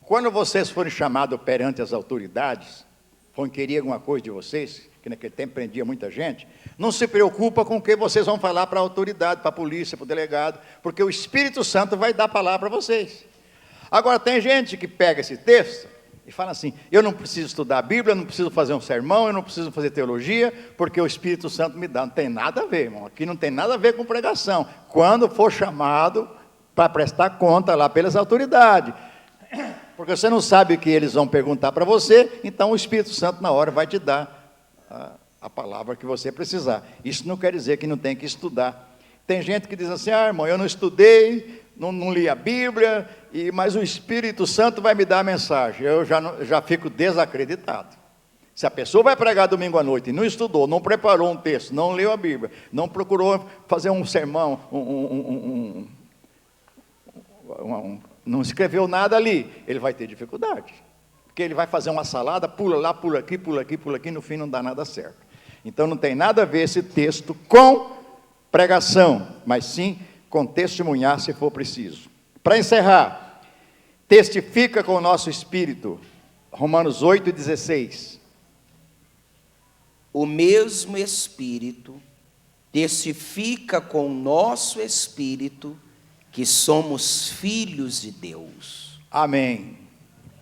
E: Quando vocês forem chamados perante as autoridades, vão querer alguma coisa de vocês, que naquele tempo prendia muita gente, não se preocupa com o que vocês vão falar para a autoridade, para a polícia, para o delegado, porque o Espírito Santo vai dar a palavra para vocês. Agora, tem gente que pega esse texto e fala assim, eu não preciso estudar a Bíblia, eu não preciso fazer um sermão, eu não preciso fazer teologia, porque o Espírito Santo me dá. Não tem nada a ver, irmão, aqui não tem nada a ver com pregação. Quando for chamado para prestar conta lá pelas autoridades, porque você não sabe o que eles vão perguntar para você, então o Espírito Santo na hora vai te dar a palavra que você precisar. Isso não quer dizer que não tem que estudar. Tem gente que diz assim, irmão, eu não estudei, não li a Bíblia, mas o Espírito Santo vai me dar a mensagem. Eu já fico desacreditado. Se a pessoa vai pregar domingo à noite e não estudou, não preparou um texto, não leu a Bíblia, não procurou fazer um sermão, não escreveu nada ali, ele vai ter dificuldade. Porque ele vai fazer uma salada, pula lá, pula aqui, pula aqui, pula aqui, no fim não dá nada certo. Então não tem nada a ver esse texto com pregação, mas sim com testemunhar se for preciso. Para encerrar, testifica com o nosso espírito, Romanos 8:16.
A: O mesmo Espírito testifica com o nosso espírito que somos filhos de Deus.
E: Amém.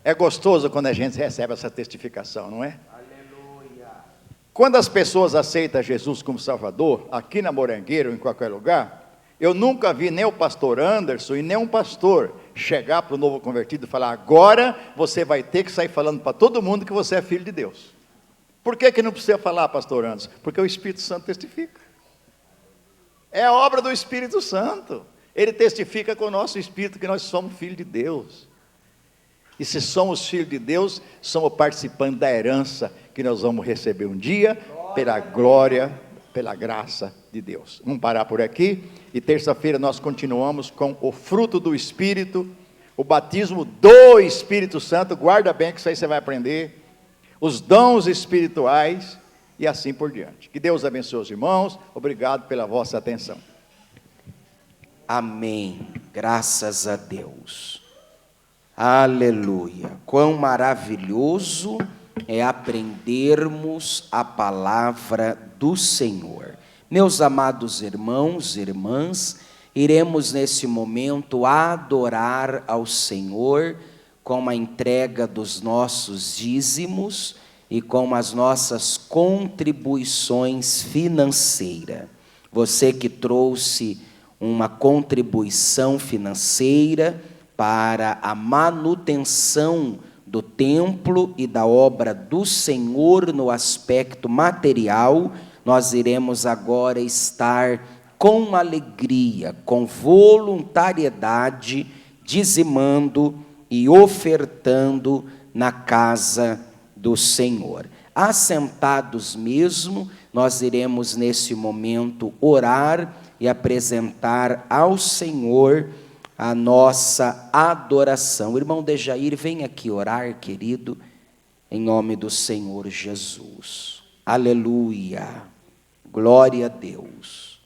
E: É gostoso quando a gente recebe essa testificação, não é?
A: Aleluia.
E: Quando as pessoas aceitam Jesus como Salvador, aqui na Morangueira ou em qualquer lugar, eu nunca vi nem o pastor Anderson e nem um pastor chegar para o novo convertido e falar, agora você vai ter que sair falando para todo mundo que você é filho de Deus. Por que não precisa falar, pastor Anderson? Porque o Espírito Santo testifica. É a obra do Espírito Santo. Ele testifica com o nosso espírito que nós somos filhos de Deus. E se somos filhos de Deus, somos participantes da herança que nós vamos receber um dia, pela glória pela graça de Deus. Vamos parar por aqui, e terça-feira nós continuamos com o fruto do Espírito, o batismo do Espírito Santo. Guarda bem que isso aí você vai aprender, os dons espirituais e assim por diante. Que Deus abençoe os irmãos, obrigado pela vossa atenção.
A: Amém, graças a Deus, aleluia. Quão maravilhoso é aprendermos a palavra do Senhor. Meus amados irmãos e irmãs, iremos nesse momento adorar ao Senhor com a entrega dos nossos dízimos e com as nossas contribuições financeiras. Você que trouxe uma contribuição financeira para a manutenção do templo e da obra do Senhor no aspecto material, nós iremos agora estar com alegria, com voluntariedade, dizimando e ofertando na casa do Senhor. Assentados mesmo, nós iremos nesse momento orar e apresentar ao Senhor a nossa adoração. O irmão Dejair, vem aqui orar, querido, em nome do Senhor Jesus. Aleluia, glória a Deus.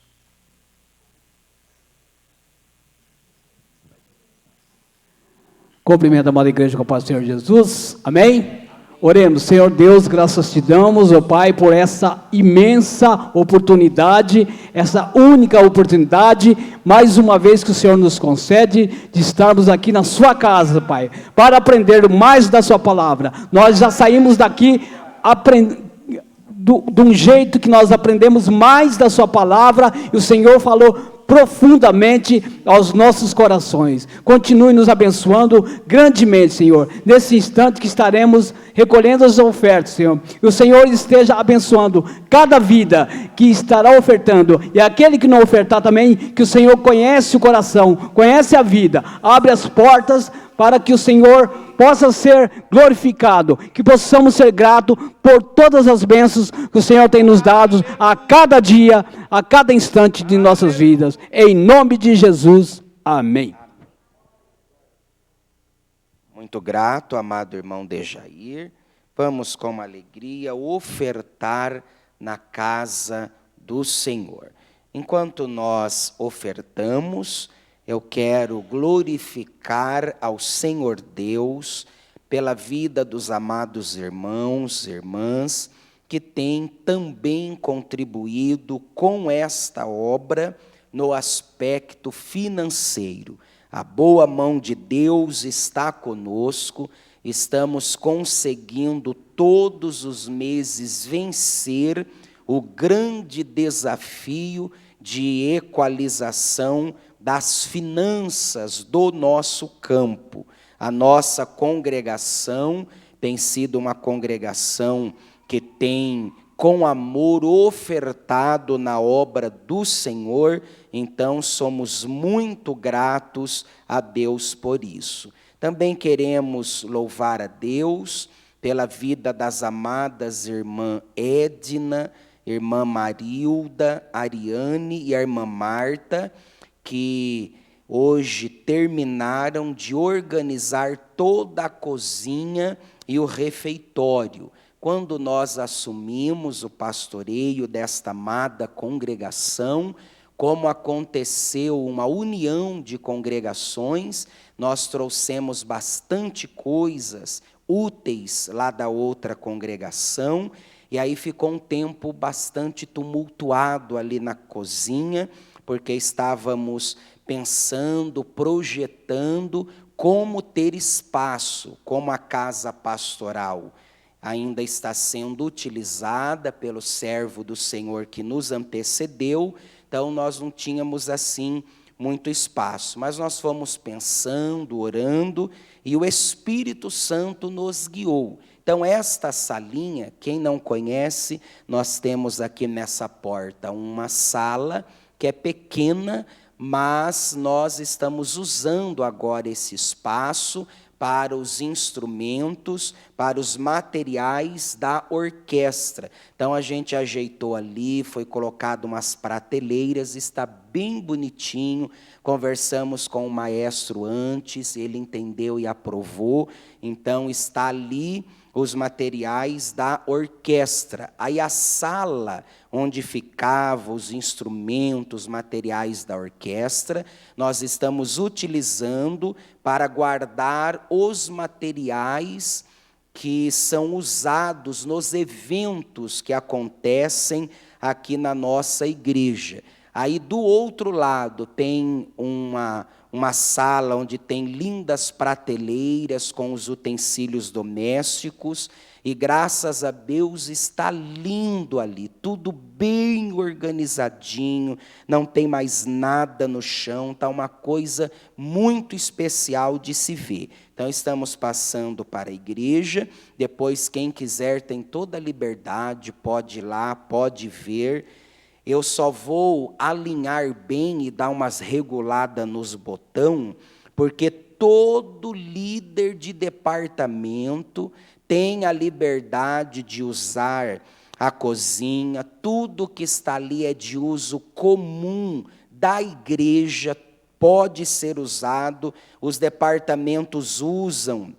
F: Cumprimento a amada igreja com a paz do Senhor Jesus, amém? Oremos. Senhor Deus, graças te damos, ó Pai, por essa imensa oportunidade, essa única oportunidade, mais uma vez que o Senhor nos concede, de estarmos aqui na sua casa, Pai, para aprender mais da sua palavra. Nós já saímos daqui de um jeito que nós aprendemos mais da sua palavra, e o Senhor falou profundamente aos nossos corações. Continue nos abençoando grandemente, Senhor, nesse instante que estaremos recolhendo as ofertas, Senhor, e o Senhor esteja abençoando cada vida que estará ofertando, e aquele que não ofertar também, que o Senhor conhece o coração, conhece a vida, abre as portas para que o Senhor possa ser glorificado, que possamos ser gratos por todas as bênçãos que o Senhor tem nos dado a cada dia, a cada instante de nossas vidas. Em nome de Jesus, amém.
A: Muito grato, amado irmão Dejair. Vamos com alegria ofertar na casa do Senhor. Enquanto nós ofertamos, eu quero glorificar ao Senhor Deus pela vida dos amados irmãos e irmãs que têm também contribuído com esta obra no aspecto financeiro. A boa mão de Deus está conosco, estamos conseguindo todos os meses vencer o grande desafio de equalização das finanças do nosso campo. A nossa congregação tem sido uma congregação que tem, com amor, ofertado na obra do Senhor, então somos muito gratos a Deus por isso. Também queremos louvar a Deus pela vida das amadas irmã Edna, irmã Marilda, Ariane e a irmã Marta, que hoje terminaram de organizar toda a cozinha e o refeitório. Quando nós assumimos o pastoreio desta amada congregação, como aconteceu uma união de congregações, nós trouxemos bastante coisas úteis lá da outra congregação, e aí ficou um tempo bastante tumultuado ali na cozinha, porque estávamos pensando, projetando como ter espaço, como a casa pastoral ainda está sendo utilizada pelo servo do Senhor que nos antecedeu, então nós não tínhamos assim muito espaço, mas nós fomos pensando, orando, e o Espírito Santo nos guiou. Então esta salinha, quem não conhece, nós temos aqui nessa porta uma sala que é pequena, mas nós estamos usando agora esse espaço para os instrumentos, para os materiais da orquestra. Então a gente ajeitou ali, foi colocado umas prateleiras, está bem bonitinho. Conversamos com o maestro antes, ele entendeu e aprovou. Então está ali os materiais da orquestra. Aí a sala onde ficavam os instrumentos, materiais da orquestra, nós estamos utilizando para guardar os materiais que são usados nos eventos que acontecem aqui na nossa igreja. Aí do outro lado tem uma sala onde tem lindas prateleiras com os utensílios domésticos, e graças a Deus está lindo ali, tudo bem organizadinho, não tem mais nada no chão, está uma coisa muito especial de se ver. Então estamos passando para a igreja, depois quem quiser tem toda a liberdade, pode ir lá, pode ver. Eu só vou alinhar bem e dar umas reguladas nos botões, porque todo líder de departamento tem a liberdade de usar a cozinha, tudo que está ali é de uso comum da igreja, pode ser usado, os departamentos usam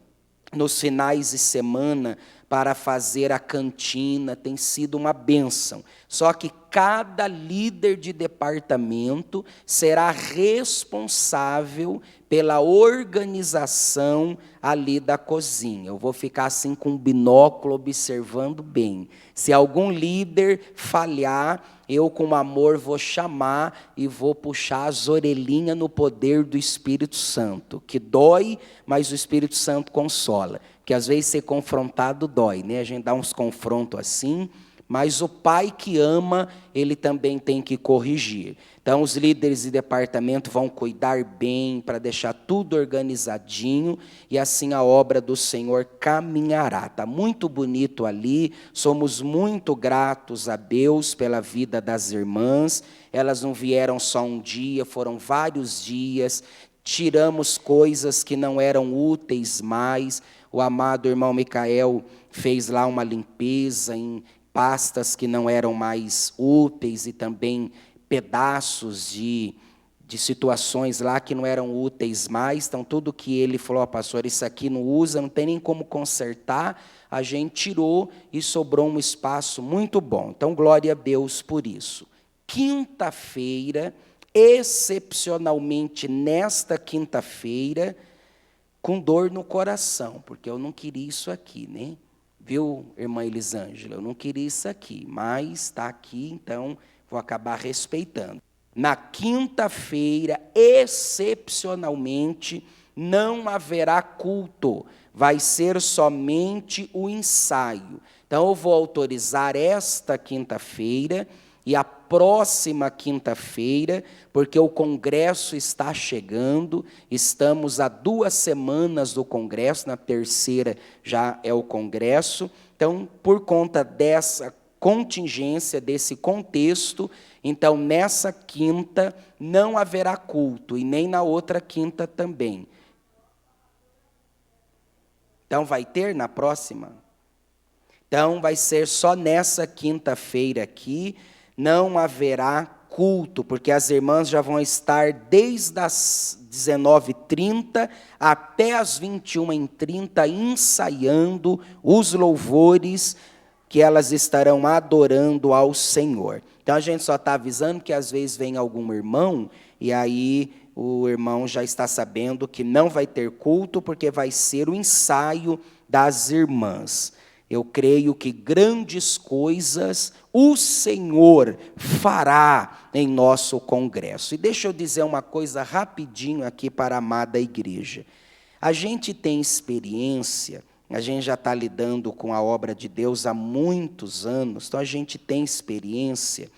A: nos finais de semana para fazer a cantina, tem sido uma bênção. Só que cada líder de departamento será responsável pela organização ali da cozinha. Eu vou ficar assim com um binóculo observando bem. Se algum líder falhar, eu com amor vou chamar e vou puxar as orelhinhas no poder do Espírito Santo, que dói, mas o Espírito Santo consola. Que às vezes ser confrontado dói, né? A gente dá uns confrontos assim, mas o pai que ama, ele também tem que corrigir. Então, os líderes de departamento vão cuidar bem para deixar tudo organizadinho e assim a obra do Senhor caminhará. Está muito bonito ali, somos muito gratos a Deus pela vida das irmãs. Elas não vieram só um dia, foram vários dias. Tiramos coisas que não eram úteis mais. O amado irmão Micael fez lá uma limpeza em pastas que não eram mais úteis e também pedaços de situações lá que não eram úteis mais. Então, tudo que ele falou, pastor, isso aqui não usa, não tem nem como consertar, a gente tirou e sobrou um espaço muito bom. Então, glória a Deus por isso. Quinta-feira, excepcionalmente nesta quinta-feira, com dor no coração, porque eu não queria isso aqui, né? Viu, irmã Elisângela? Eu não queria isso aqui, mas está aqui, então vou acabar respeitando. Na quinta-feira, excepcionalmente, não haverá culto, vai ser somente o ensaio. Então, eu vou autorizar esta quinta-feira e a próxima quinta-feira, porque o congresso está chegando, estamos há 2 semanas do congresso, na terceira já é o congresso. Então, por conta dessa contingência, desse contexto, então, nessa quinta não haverá culto, e nem na outra quinta também. Então, vai ter na próxima? Então, vai ser só nessa quinta-feira aqui, não haverá culto, porque as irmãs já vão estar desde as 19h30 até as 21h30 ensaiando os louvores que elas estarão adorando ao Senhor. Então, a gente só está avisando que às vezes vem algum irmão, e aí o irmão já está sabendo que não vai ter culto, porque vai ser o ensaio das irmãs. Eu creio que grandes coisas o Senhor fará em nosso congresso. E deixa eu dizer uma coisa rapidinho aqui para a amada igreja. A gente tem experiência, a gente já está lidando com a obra de Deus há muitos anos, então a gente tem experiência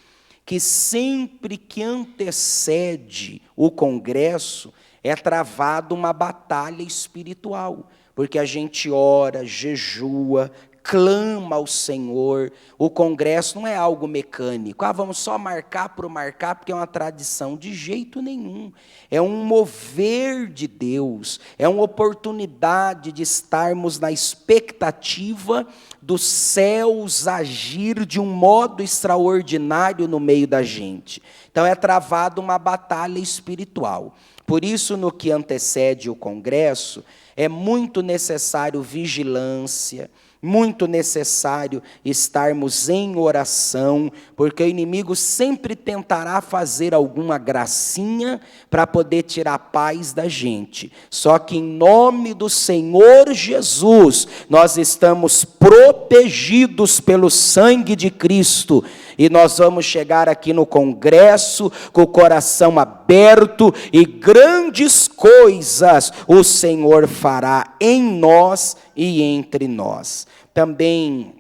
A: que sempre que antecede o congresso é travada uma batalha espiritual, porque a gente ora, jejua, clama ao Senhor. O congresso não é algo mecânico. Vamos só marcar por marcar, porque é uma tradição. De jeito nenhum. É um mover de Deus. É uma oportunidade de estarmos na expectativa dos céus agir de um modo extraordinário no meio da gente. Então é travada uma batalha espiritual. Por isso, no que antecede o congresso, é muito necessário vigilância, muito necessário estarmos em oração, porque o inimigo sempre tentará fazer alguma gracinha para poder tirar a paz da gente. Só que em nome do Senhor Jesus, nós estamos protegidos pelo sangue de Cristo, e nós vamos chegar aqui no congresso com o coração aberto, e grandes coisas o Senhor fará em nós e entre nós. Também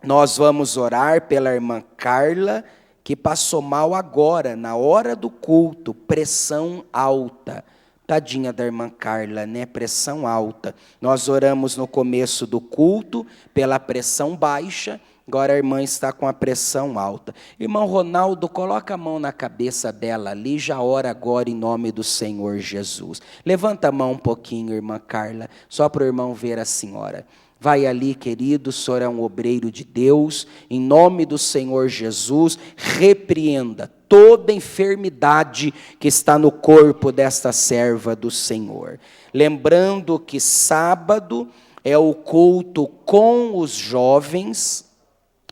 A: nós vamos orar pela irmã Carla, que passou mal agora, na hora do culto, pressão alta. Tadinha da irmã Carla, né? Pressão alta. Nós oramos no começo do culto pela pressão baixa, agora a irmã está com a pressão alta. Irmão Ronaldo, coloca a mão na cabeça dela ali, já ora agora em nome do Senhor Jesus. Levanta a mão um pouquinho, irmã Carla, só para o irmão ver a senhora. Vai ali, querido, o senhor é um obreiro de Deus, em nome do Senhor Jesus, repreenda toda enfermidade que está no corpo desta serva do Senhor. Lembrando que sábado é o culto com os jovens,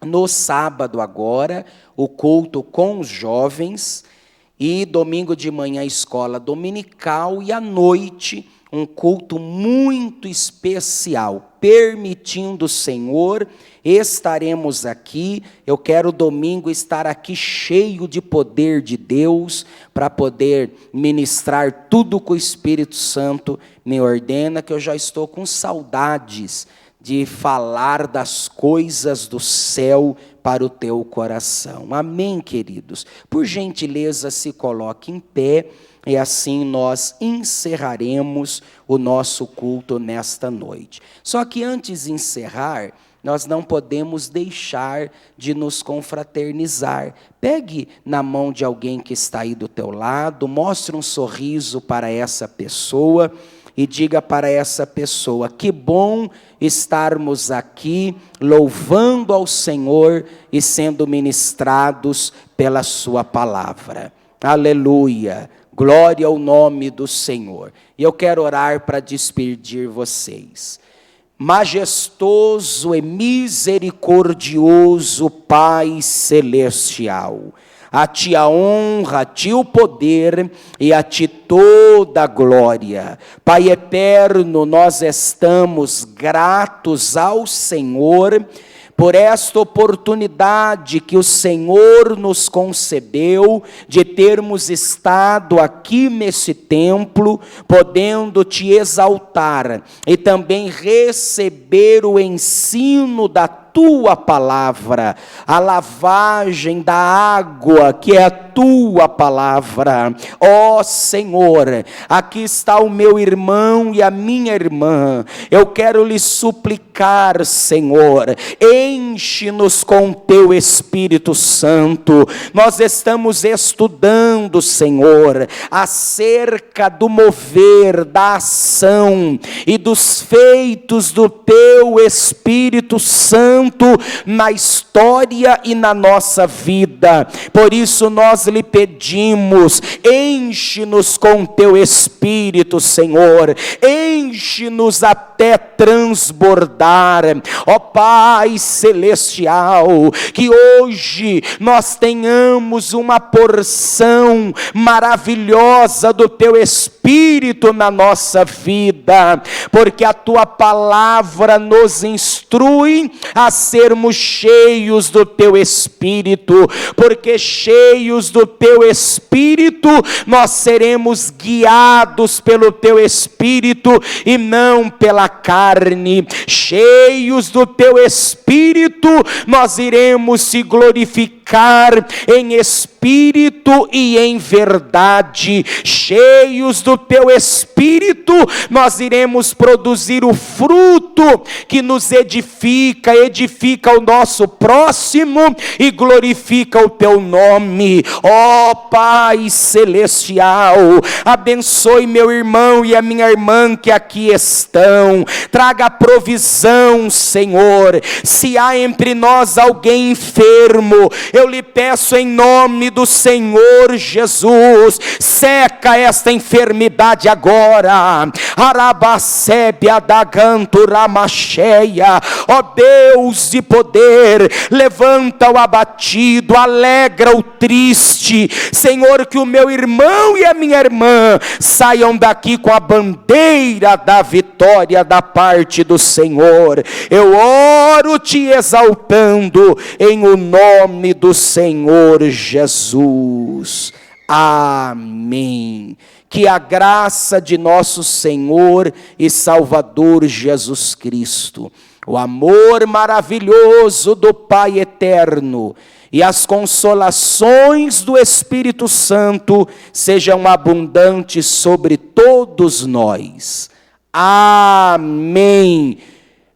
A: no sábado agora, o culto com os jovens, e domingo de manhã escola dominical, e à noite um culto muito especial. Permitindo o Senhor, estaremos aqui. Eu quero domingo estar aqui cheio de poder de Deus, para poder ministrar tudo que o Espírito Santo me ordena, que eu já estou com saudades de falar das coisas do céu para o teu coração. Amém, queridos? Por gentileza, se coloque em pé, e assim nós encerraremos o nosso culto nesta noite. Só que antes de encerrar, nós não podemos deixar de nos confraternizar. Pegue na mão de alguém que está aí do teu lado, mostre um sorriso para essa pessoa, e diga para essa pessoa: que bom estarmos aqui louvando ao Senhor e sendo ministrados pela sua palavra. Aleluia, glória ao nome do Senhor. E eu quero orar para despedir vocês. Majestoso e misericordioso Pai Celestial, a ti a honra, a ti o poder e a ti toda a glória. Pai eterno, nós estamos gratos ao Senhor por esta oportunidade que o Senhor nos concedeu de termos estado aqui nesse templo, podendo te exaltar e também receber o ensino da tua palavra, a lavagem da água que é a tua palavra. Ó Senhor, aqui está o meu irmão e a minha irmã. Eu quero lhe suplicar, Senhor, enche-nos com teu Espírito Santo. Nós estamos estudando, Senhor, acerca do mover, da ação e dos feitos do teu Espírito Santo na história e na nossa vida. Por isso nós lhe pedimos: enche-nos com teu Espírito, Senhor, enche-nos até transbordar. Ó Pai Celestial, que hoje nós tenhamos uma porção maravilhosa do teu Espírito na nossa vida, porque a tua palavra nos instrui a sermos cheios do teu Espírito, porque cheios do teu Espírito nós seremos guiados pelo teu Espírito e não pela carne. Cheios do teu Espírito espírito, nós iremos te glorificar em espírito e em verdade. Cheios do teu espírito, nós iremos produzir o fruto que nos edifica, edifica o nosso próximo e glorifica o teu nome. Ó Pai celestial, abençoe meu irmão e a minha irmã que aqui estão. Traga provisão, Senhor. Se há entre nós alguém enfermo, eu lhe peço em nome do Senhor Jesus, seca esta enfermidade agora. Arabacébia da Ganturamasheia. Ó Deus de poder, levanta o abatido, alegra o triste. Senhor, que o meu irmão e a minha irmã saiam daqui com a bandeira da vitória da parte do Senhor. Eu oro te exaltando em o nome do Senhor Jesus. Amém. Que a graça de nosso Senhor e Salvador Jesus Cristo, o amor maravilhoso do Pai eterno e as consolações do Espírito Santo sejam abundantes sobre todos nós. Amém.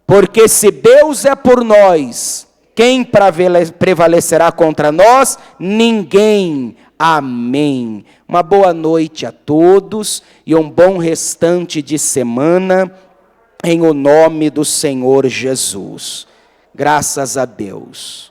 A: Porque se Deus é por nós, quem prevalecerá contra nós? Ninguém. Amém. Uma boa noite a todos e um bom restante de semana, em o nome do Senhor Jesus. Graças a Deus.